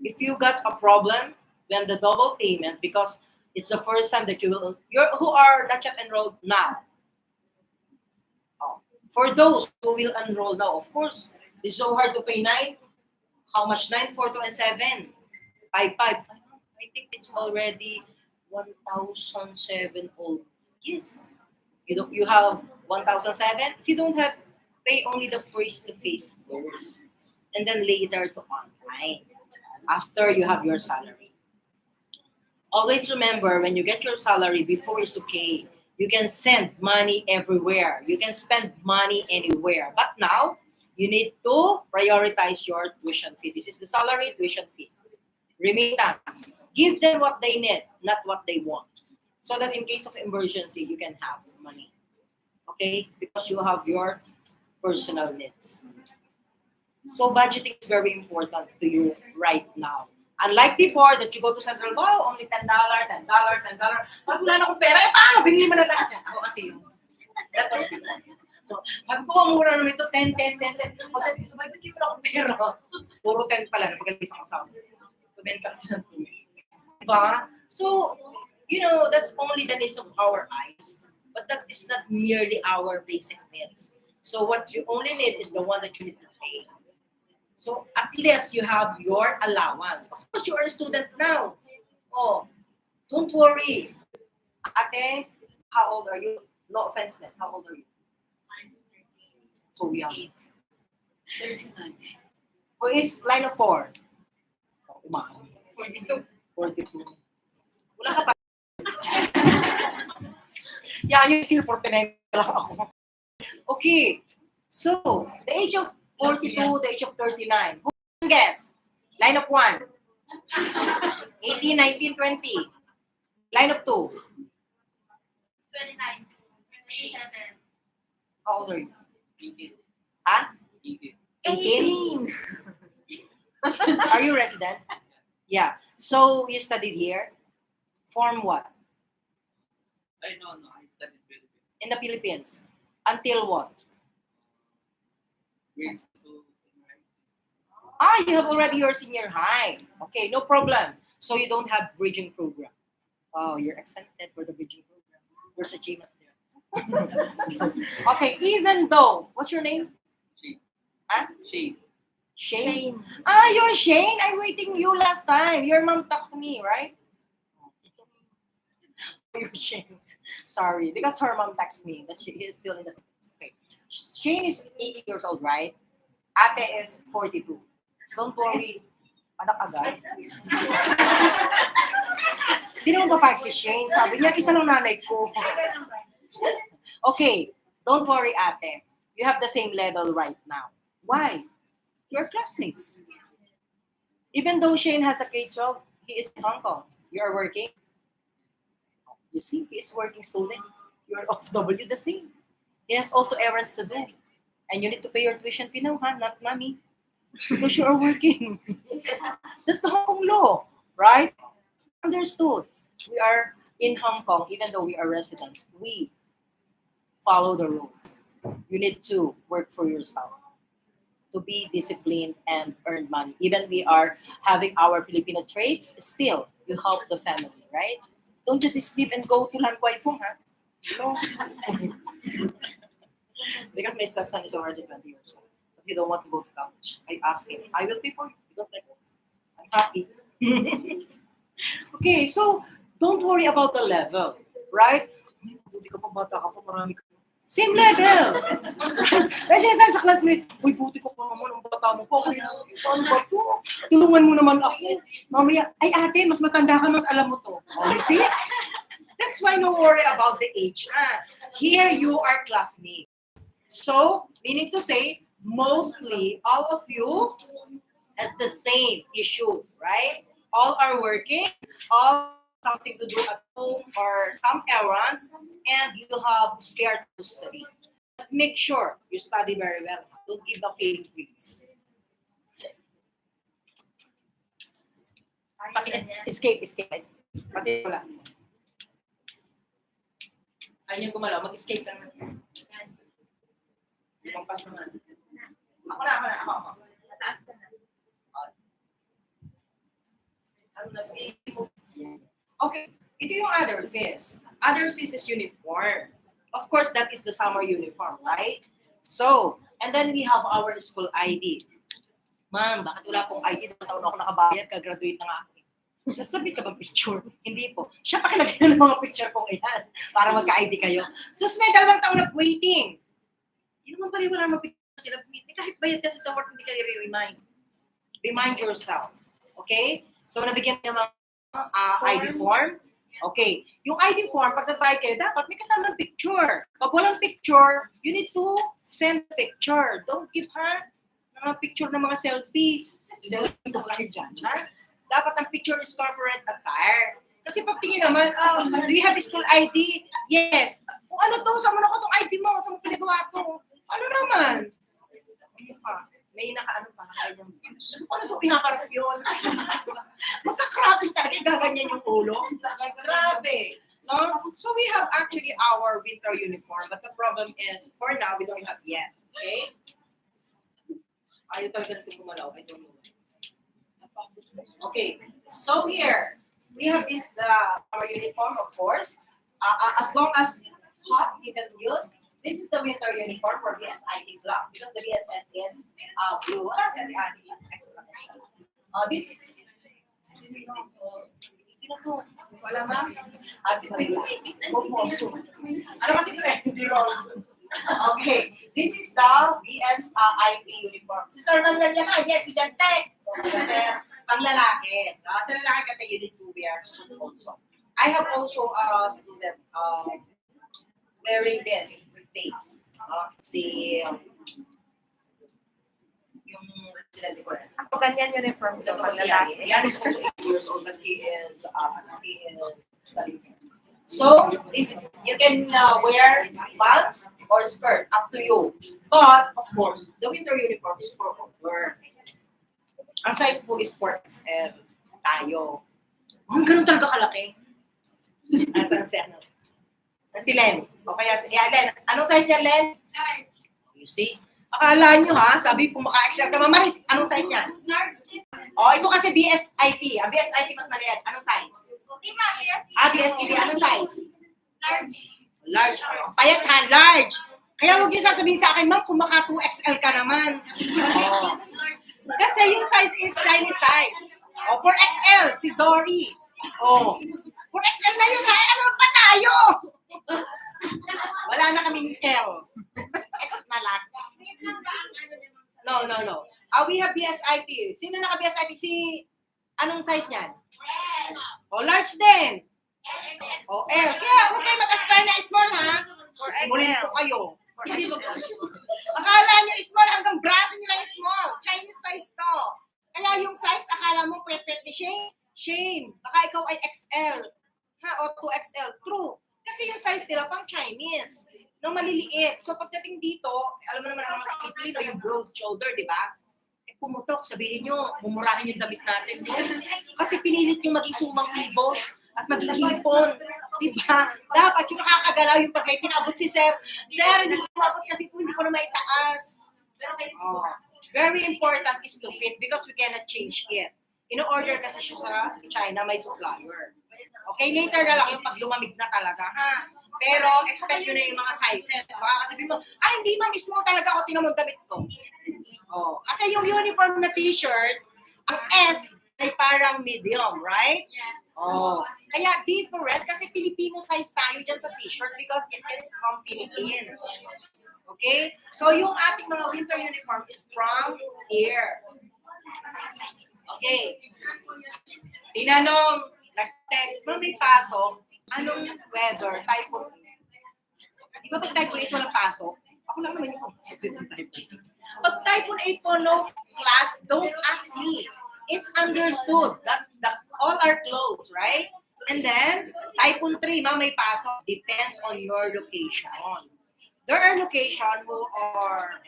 If you got a problem, then the double payment, because it's the first time that you're who are not yet enrolled now. Oh, for those who will enroll now, of course, it's so hard to pay 9. How much? 9, 4, 2, and 7. 5, 5. I think it's already 1,007 old. Yes. You have 1,007. If you don't have, pay only the face to face course. and then later to online after you have your salary. Always remember, when you get your salary, before is okay. You can send money everywhere. You can spend money anywhere. But now, you need to prioritize your tuition fee. This is the salary, tuition fee. Remittance. Give them what they need, not what they want. So that in case of emergency, you can have money. Okay? Because you have your personal needs. So budgeting is very important to you right now. Unlike before that you go to Central, oh, only $10, $10, $10. Pag wala na akong pera, eh paano? Binili mo na lahat yan. Ako kasi yung, that was before. So, sabi ko, ang mura naman ito, 10, 10, 10, 10. Pagdating ko sa may, hindi ko na akong pera. Puro 10 pala, napagalit ako sa akin. Tumenta kasi ng tumi. Diba? So, you know, that's only the needs of our eyes. But that is not merely our basic needs. So what you only need is the one that you need to pay. So at least you have your allowance. Of course, you are a student now. Oh, don't worry. Ate, how old are you? No offense, man. How old are you? So young. 39. Who is line of 4? Oh, 42. 42. Wala ka pa. Yeah, you still 49 lang ako. Okay. So, the age of 42, the age of 39. Who can guess? Line of 1. 18, 19, 20. Line of 2. 29. How old are you? 18. Huh? 18. 18? Are you resident? Yeah. So, you studied here? Form what? I know, I studied Philippines. In the Philippines. Until what? Grade 2. Ah, you have already your senior high. Okay, no problem. So you don't have bridging program. Oh, you're exempted for the bridging program. There's a GMAT there. Okay, even though, what's your name? Shane. Huh? Shane. Shane. Ah, you're Shane. I'm waiting you last time. Your mom talked to me, right? You're Shane. Sorry, because her mom texted me that she is still in the Philippines. Okay. Shane is 80 years old, right? Ate is 42. Don't worry. Anak agad. Hindi naman papayag si Shane. Sabi niya, isa lang nanay ko. Okay. Don't worry, ate. You have the same level right now. Why? You're classmates. Even though Shane has a K-12, he is in Hong Kong. You're working. You see, he is working student. You're off W the same. He has also errands to do. And you need to pay your tuition fee now, huh? Not mommy. Because you are working. That's the Hong Kong law, right? Understood. We are in Hong Kong, even though we are residents. We follow the rules. You need to work for yourself, to be disciplined and earn money. Even we are having our Filipino traits, still you help the family, right? Don't just sleep and go to Lan Kwai Fong, huh? No. Because my stepson is already 20 years old. But he don't want to go to college. I asked him, I will pay for you. You don't like it. I'm happy. Okay, so don't worry about the level, right? Buti ka pa, bata ka pa, marami ka. Same level. Dahil sinasabi sa classmate, uy, buti ko pa naman, ang bata mo pa. Ano ba ito? Tulungan mo naman ako. Mamaya, ay ate, mas matanda ka, mas alam mo to. Oh, you see? That's why no worry about the age. Here you are classmates. So, meaning to say, mostly all of you has the same issues, right? All are working, all something to do at home or some errands, and you have spare to study. But make sure you study very well. Don't give the failing grades. Escape. Kasi wala. Ayun yung gumalaw, mag-escape ka naman. Lumampas naman. Ako na. Mataas ka na. Okay, ito yung other fees. Other fees is uniform. Of course, that is the summer uniform, right? So, and then we have our school ID. Ma'am, bakit wala pong ID? 2 taon ako nakabayad, kagraduate na nga ako. Nagsabit ka bang picture? Hindi po. Siya pakilagay na ng mga picture kong iyan para magka-ID kayo. So, may 2 taon nag-waiting. Hindi naman pala wala mapicture sila. Kahit bayad kasi sa work, hindi ka i-remind. Remind yourself. Okay? So, nabigyan ng mga ID form. Okay. Yung ID form, pag nag-buy kayo, dapat may kasamang picture. Pag walang picture, you need to send picture. Don't give her mga picture ng mga selfie. Selfie ko kayo dyan, ha? Dapat ang picture is corporate attire. Kasi pag tingin naman, do you have school ID? Yes. Kung ano to, saan mo na ko itong ID mo? Saan mo pinagawa to? Ano naman? Ano pa? May nakaano pa. Ano to, ihakarap yun? Magkakrabi talaga, gaganyan yung ulo. Grabe. No? So we have actually our winter uniform, but the problem is, for now, we don't have yet. Okay? Ayaw talaga natin gumalaw. I don't know. Okay, so here, we have this, our uniform, of course. As long as hot, you can use. This is the winter uniform for BSIT block because the BSN is blue. This sino to? Wala ba? Si Marila. Ano kasi ito eh? Enrol. Okay, this is the BSIT uniform. Si Sir Manuel yan na, yes, estudyante. Kasi pang lalaki. Sa lalaki kasi you need to wear suit also. I have also a student wearing this with days. Si yung resident ko. Ako ganyan yung uniform ko pag Kasi lalaki. Yan is also 8 years old, but he is studying. So, you can wear pants or skirt, up to you. But, of course, the winter uniform is for over. Ang size po is 4XL. Tayo. Ganun talaga kalaki. Nasaan si ano? Si Len. O kaya si Len. Anong size niya, Len? You see? Akala nyo ha, sabi po maka-XL ka. Mamaris, anong size niya? O, ito kasi BSIT. Ang BSIT mas maliit. Anong size? BSIT. Anong size? Large. Payat ha, large. Kaya huwag niyo sasabihin sa akin, ma'am, kung maka 2XL ka naman. Oh. Kasi yung size is Chinese size. O, 4XL, si Dory. O, 4XL na yun ha, ano pa tayo? Wala na kaming L. X na lang. No. We have BSIT. Sino naka-BSIT? Si, anong size yan? O, large din. O, L. Kaya huwag kayo mag-aspire na small ha. Or smallin ko kayo. Akala nyo small hanggang braso nyo lang yung small. Chinese size to. Kaya yung size, akala mo pwet-pwet ni Shane. Shane, baka ikaw ay XL. Ha, o 2XL. True. Kasi yung size nila pang Chinese. No, maliliit. So pagdating dito, alam mo naman ang mga Pilipino, yung broad shoulder, di ba? Pumutok, sabihin nyo, mumurahin yung damit natin. Kasi pinilit yung maging sumang ibos at maging hipon. Diba? Dapat yung nakakagalaw yung pag may pinabot si Sir. Sir, hindi ko mabot kasi po hindi ko na maitaas. Oh. Very important is to fit because we cannot change it. In-order kasi siya sa China, may supplier. Okay, later na lang yung pag lumamig na talaga, ha? Pero expect nyo na yung mga sizes. Baka kasi mo, hindi ma'am, small talaga ako, tingnan mo damit ko. Oh, kasi yung uniform na t-shirt, ang S ay parang medium, right? Oh, kaya different kasi Filipino size tayo dyan sa t-shirt because it is from Philippines. Okay? So yung ating mga winter uniform is from here. Okay. Tinanong, nag-text, no, may pasok, anong weather, typhoon? Di ba pag typhoon 8 walang pasok? Ako lang naman yung positive ng typhoon. Pag typhoon 8 po, no class, don't ask me. It's understood that all are closed, right? And then, typhoon 3, may pasok. Depends on your location. There are locations who are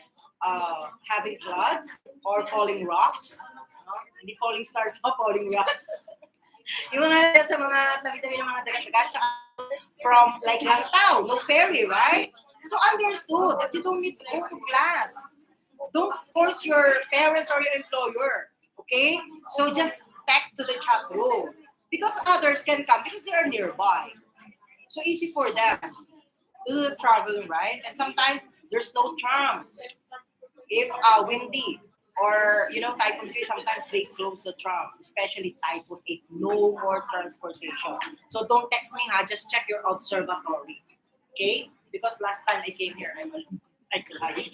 having floods or falling rocks. No? Hindi falling stars, falling rocks. Yung mga sa mga tabi-tabi ng mga dagat-dagat, tsaka from like Lantau, no ferry, right? So understood that you don't need to go to class. Don't force your parents or your employer, okay? So just text to the chat room because others can come because they are nearby. So easy for them to do the traveling, right? And sometimes there's no tram. If windy, or, Typhoon 3, sometimes they close the tram, especially Typhoon 8. No more transportation. So don't text me, just check your observatory. Okay? Because last time I came here, I'm alone. I cried.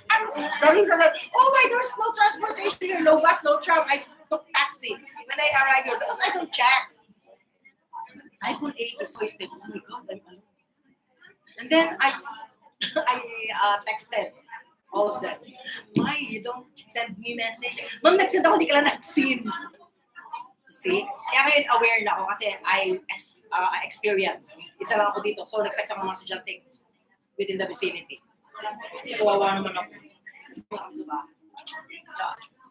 I'm running from like, oh my, there's no transportation here, no bus, no tram. I took taxi. When I arrived here, because I don't check. iPhone 8 is wasted. Oh my God, I'm alone. And then I texted all of them. Why you don't send me message? Ma'am, nag-send ako, di ka lang nag-send. See? Kaya ngayon aware na ako kasi I experience. Isa lang ako dito. So, nag-text ako mga estudyante within the vicinity. Kasi kawawa naman ako. Gusto ako sa bahay.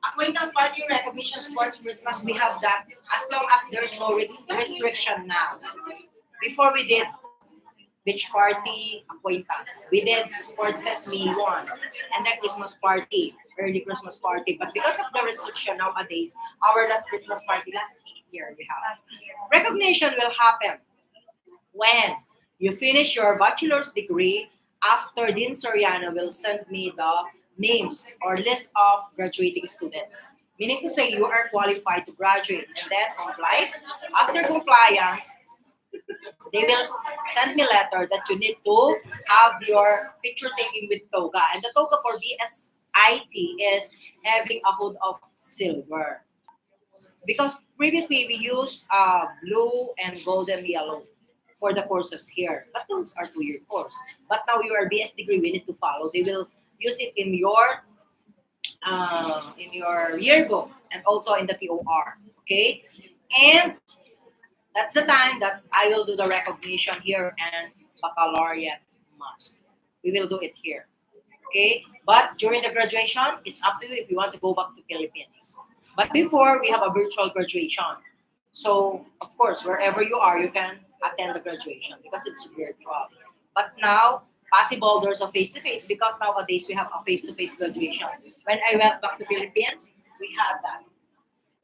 Acquaintance party, recognition, sports, Christmas, we have that as long as there's no restriction now. Before we did beach party, acquaintance. We did sports fest, me one. And then Christmas party, early Christmas party. But because of the restriction nowadays, our last Christmas party last year we have. Recognition will happen when you finish your bachelor's degree. After Dean Soriano will send me the names or list of graduating students. Meaning to say you are qualified to graduate and then comply. After compliance, they will send me a letter that you need to have your picture taken with toga. And the toga for BSIT is having a hood of silver. Because previously we used blue and golden yellow for the courses here. But those are 2-year course. But now your BS degree, we need to follow. They will use it in your yearbook and also in the TOR. Okay? And that's the time that I will do the recognition here and baccalaureate must. We will do it here. Okay? But during the graduation, it's up to you if you want to go back to Philippines. But before, we have a virtual graduation. So, of course, wherever you are, you can attend the graduation because it's virtual. But now, possible there's a face-to-face because nowadays we have a face-to-face graduation. When I went back to Philippines, we had that.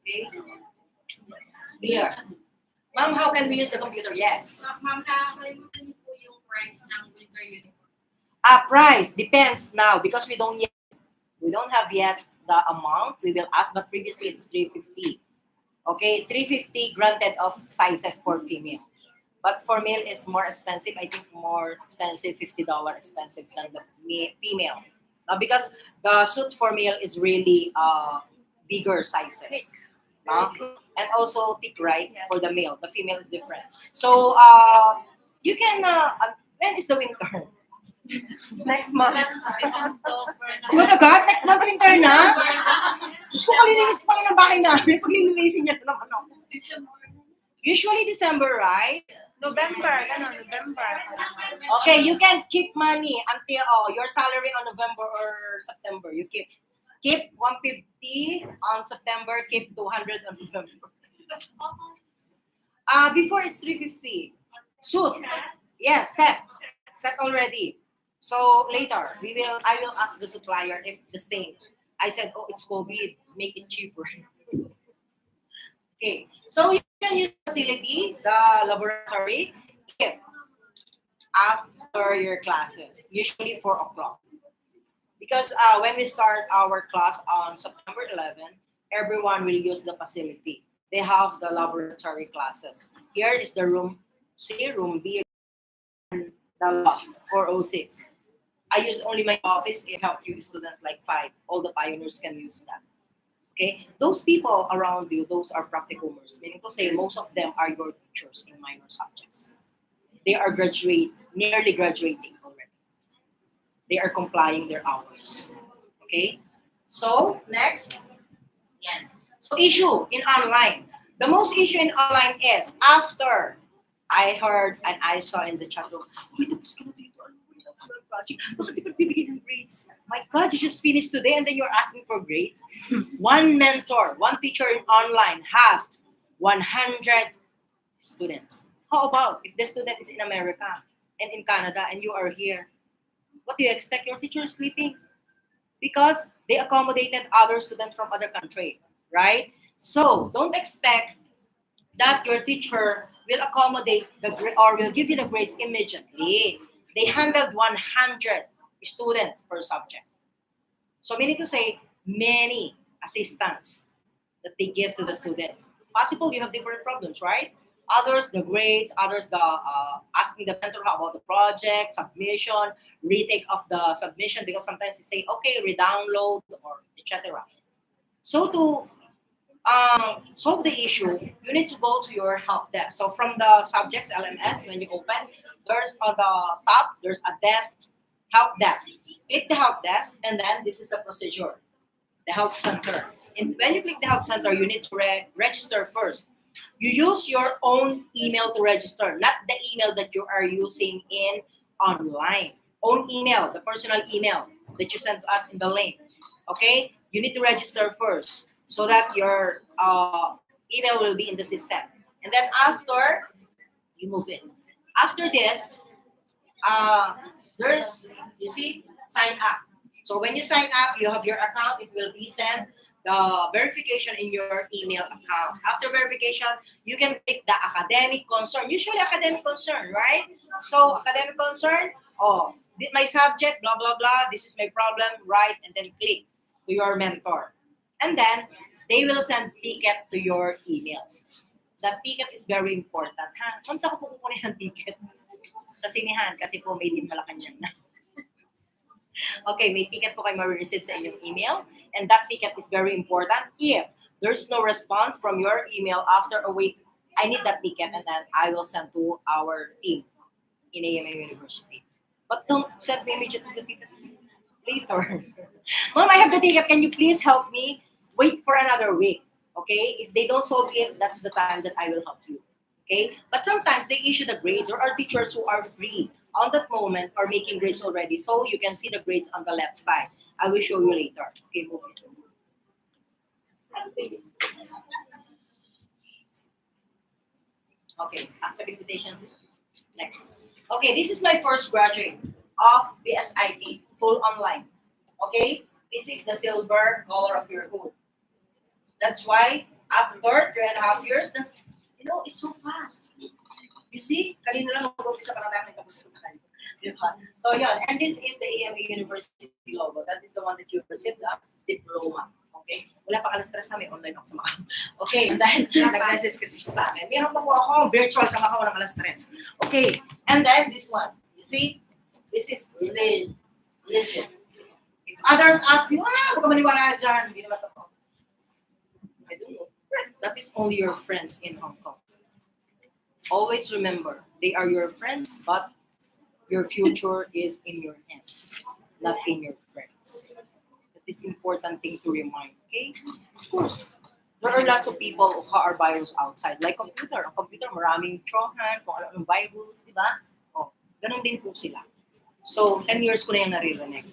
Okay? Clear. Ma'am, how can we use the computer? Yes. Ma'am, nakakalimutan niyo po yung price ng winter uniform. Price depends now because we don't have yet the amount. We will ask, but previously it's 350. Okay, 350 granted of sizes for female. But for male is more expensive. I think more expensive, $50 expensive than the female. Because the suit for male is really bigger sizes. And also thick, right? For the male. The female is different. So you can, when is the winter? Next month. What agad? Next month winter na? Diyos ko, kalilinis ko pala ng bahay namin. Paglilinisin niya na naman ako. Usually December, right? November. Okay, you can keep money until your salary on November or September. You keep 150 on September, keep 200 on November. Before it's 350. Suit. Yes, set already. So later, I will ask the supplier if the same. I said, oh, it's COVID, make it cheaper. Okay, so you can use the facility, the laboratory, if after your classes, usually 4 o'clock. Because when we start our class on September 11, everyone will use the facility. They have the laboratory classes. Here is the room C, room B, and the lab 406. I use only my office. I have few students like 5. All the pioneers can use that. Okay, those people around you, those are practicumers. Meaning to say, most of them are your teachers in minor subjects. They are nearly graduating already. They are complying their hours. Okay, so next. Yeah. So issue in online. The most issue in online is after I heard and I saw in the chat room, project, bakit di ba bibigyan ng grades? My God, you just finished today and then you're asking for grades? One mentor, one teacher in online has 100 students. How about if the student is in America and in Canada and you are here? What do you expect? Your teacher is sleeping? Because they accommodated other students from other country, right? So don't expect that your teacher will accommodate or will give you the grades immediately. They handled 100 students per subject. So meaning to say, many assistants that they give to the students. Possible you have different problems, right? Others, the grades. Others, the asking the mentor how about the project, submission, retake of the submission, because sometimes they say, okay, re-download or etc. So to solve the issue, you need to go to your help desk. So from the subjects LMS, when you open, there's on the top, there's a desk, help desk. Click the help desk, and then this is the procedure, the help center. And when you click the help center, you need to register first. You use your own email to register, not the email that you are using in online. Own email, the personal email that you sent to us in the link. Okay? You need to register first so that your email will be in the system. And then after, you move in. After this, uh, there's, you see, sign up. So when you sign up, you have your account, it will be sent the verification in your email account. After verification, you can click the academic concern. Usually academic concern, right? So academic concern, oh, my subject, blah, blah, blah, this is my problem, right? And then click to your mentor. And then they will send ticket to your email. That ticket is very important. Ha? Kung saan ko po kukunin ang ticket? Sa sinihan, kasi po made in Malacanang na. Okay, may ticket po kayo ma-receive sa inyong email. And that ticket is very important. If there's no response from your email after a week, I need that ticket and then I will send to our team in AMA University. But don't send me immediately the ticket later. Mom, I have the ticket. Can you please help me? Wait for another week. Okay? If they don't solve it, that's the time that I will help you. Okay? But sometimes they issue the grade. There are teachers who are free on that moment or making grades already. So you can see the grades on the left side. I will show you later. Okay, move it. Okay, accept invitation. Next. Okay, this is my first graduate of BSIT, full online. Okay, this is the silver color of your hood. That's why after 3.5 years, it's so fast. You see, kanina lang mag-umpisa pa na namin tapos na tayo. Diba? So yun, and this is the AMA University logo. That is the one that you received, the diploma. Okay? Wala pa alas stress namin, online ako sa Macau. Okay, and then nag-message kasi siya sa akin. Meron pa po ako virtual sa Macau ng alas stress. Okay, and then this one. You see, this is legit. If others ask you, huwag ka maniwala dyan. Hindi naman totoo. I don't know. That is only your friends in Hong Kong. Always remember, they are your friends, but your future is in your hands, not in your friends. That is the important thing to remind, okay? Of course, there are lots of people who are virus outside, like computer. Ang computer, maraming trojan, kung ano-anong virus, di ba? Oh, ganun din po sila. So, 10 years ko na yung naririnig.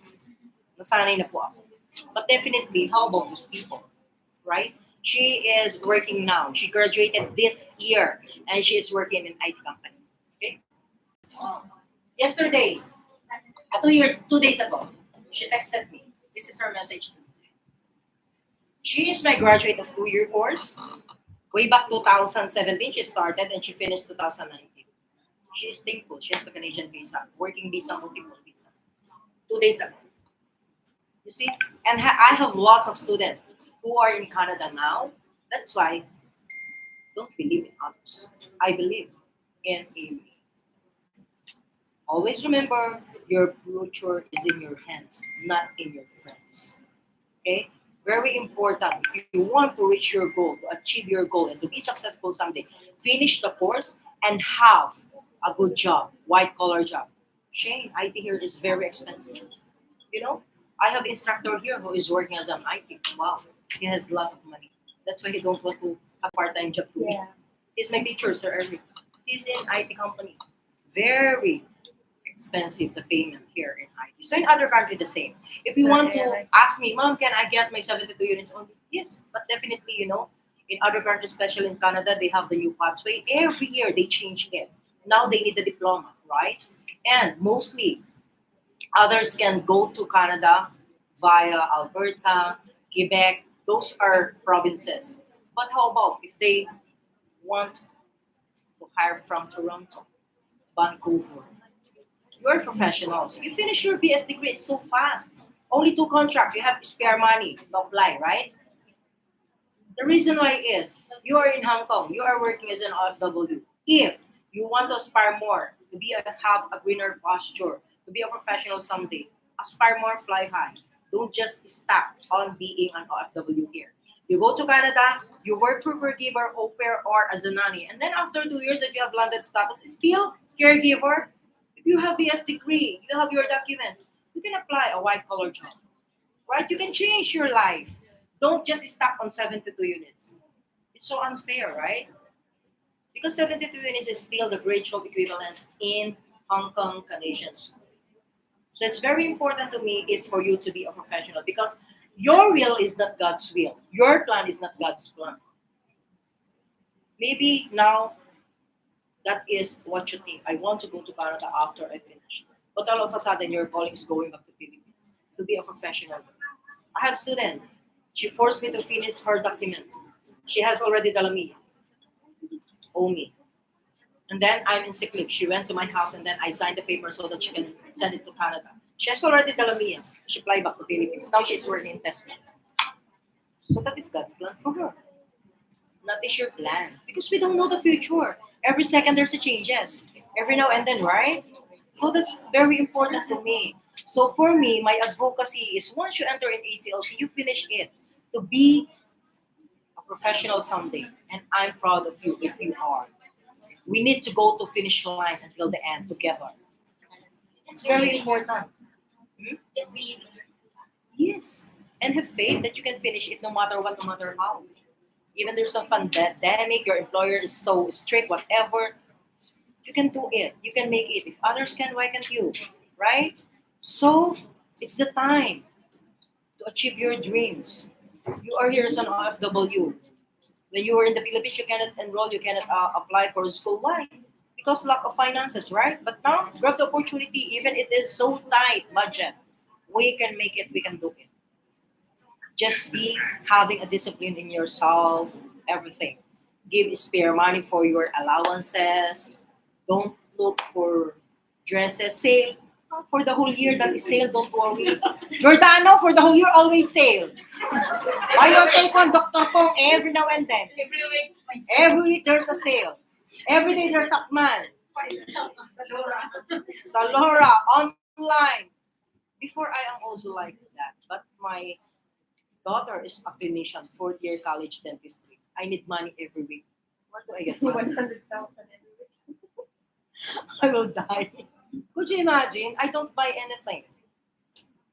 Nasanay na po ako. But definitely, how about these people, right? She is working now. She graduated this year, and she is working in IT company. Okay. Yesterday, 2 days ago, she texted me. This is her message to me. She is my graduate of 2-year course. Way back 2017, she started and she finished 2019. She is thankful. She has a Canadian visa, working visa, multiple visa. 2 days ago. You see, and I have lots of students who are in Canada now. That's why don't believe in others. I believe in me. Always remember your future is in your hands, not in your friends. Okay? Very important. If you want to reach your goal, to achieve your goal, and to be successful someday, finish the course and have a good job, white collar job. Shane, IT here is very expensive. I have instructor here who is working as an IT. Wow. He has a lot of money. That's why he don't want to a part-time job to me. He's my teacher, Sir Eric. He's in IT company. Very expensive the payment here in IT. So in other countries the same. If you want to ask me, Mom, can I get my 72 units only? Yes, but definitely, in other countries, especially in Canada, they have the new pathway. Every year they change it. Now they need the diploma, right? And mostly others can go to Canada via Alberta, Quebec. Those are provinces. But how about if they want to hire from Toronto, Vancouver? You're professionals. You finish your BS degree, it's so fast. Only 2 contracts. You have spare money to apply, right? The reason why is you are in Hong Kong, you are working as an OFW. If you want to aspire more, to have a greener posture, to be a professional someday, aspire more, fly high. Don't just stop on being an OFW here. You go to Canada, you work for caregiver, au pair, or as a nanny, and then after 2 years that you have landed status, still caregiver. If you have VS degree, you have your documents, you can apply a white collar job, right? You can change your life. Don't just stop on 72 units. It's so unfair, right? Because 72 units is still the grade 12 equivalent in Hong Kong Canadians. So it's very important to me is for you to be a professional because your will is not God's will. Your plan is not God's plan. Maybe now that is what you think. I want to go to Canada after I finish. But all of a sudden your calling is going back to Philippines to be a professional. I have student. She forced me to finish her documents. She has already done me. Owe me. And then I'm in sick leave. She went to my house and then I signed the paper so that she can send it to Canada. She has already done me. She fly back to Philippines. Now she's working in Tesla. So that is God's plan for her. Not is your plan. Because we don't know the future. Every second there's a changes. Every now and then, right? So that's very important to me. So for me, my advocacy is once you enter in ACLC, you finish it to be a professional someday. And I'm proud of you if you are. We need to go to finish line until the end together. It's very important. Hmm? If we Yes. And have faith that you can finish it no matter what, no matter how. Even there's some pandemic, your employer is so strict, whatever, you can do it. You can make it. If others can, why can't you? Right? So it's the time to achieve your dreams. You are here as an OFW. When you were in the Philippines, you cannot enroll, you cannot apply for school. Why? Because lack of finances, right? But now, grab the opportunity, even it is so tight budget. We can make it, we can do it. Just be having a discipline in yourself, everything. Give spare money for your allowances. Don't look for dresses. Sale. For the whole year, that is sale, don't worry. Giordano, for the whole year, always sale. Why not take one Dr. Kong every now and then? every week, Every week there's a sale. Every day there's a man. Salora, online. Before I am also like that, but my daughter is a clinician, fourth year college dentistry. I need money every week. Where do I get money? 100,000 every week. I will die. Could you imagine? I don't buy anything.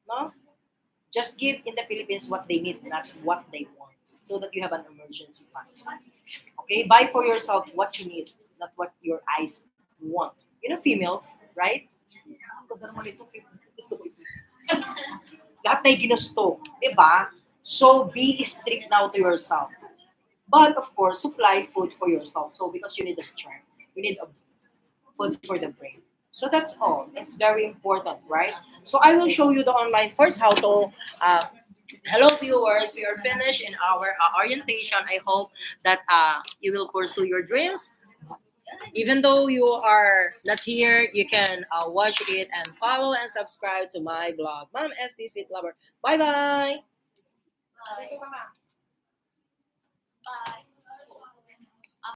No? Just give in the Philippines what they need, not what they want. So that you have an emergency fund. Okay? Buy for yourself what you need, not what your eyes want. You know, females, right? Ganda naman ito, gusto ko ito. Lahat na ginusto. Diba? So be strict now to yourself. But of course, supply food for yourself. So because you need the strength, you need a food for the brain. So that's all. It's very important, right? So I will show you the online first how to. Hello viewers, we are finished in our orientation. I hope that you will pursue your dreams. Even though you are not here, you can watch it and follow and subscribe to my blog. Mom SD Sweet Lover. Bye bye. Thank you, Mama. bye.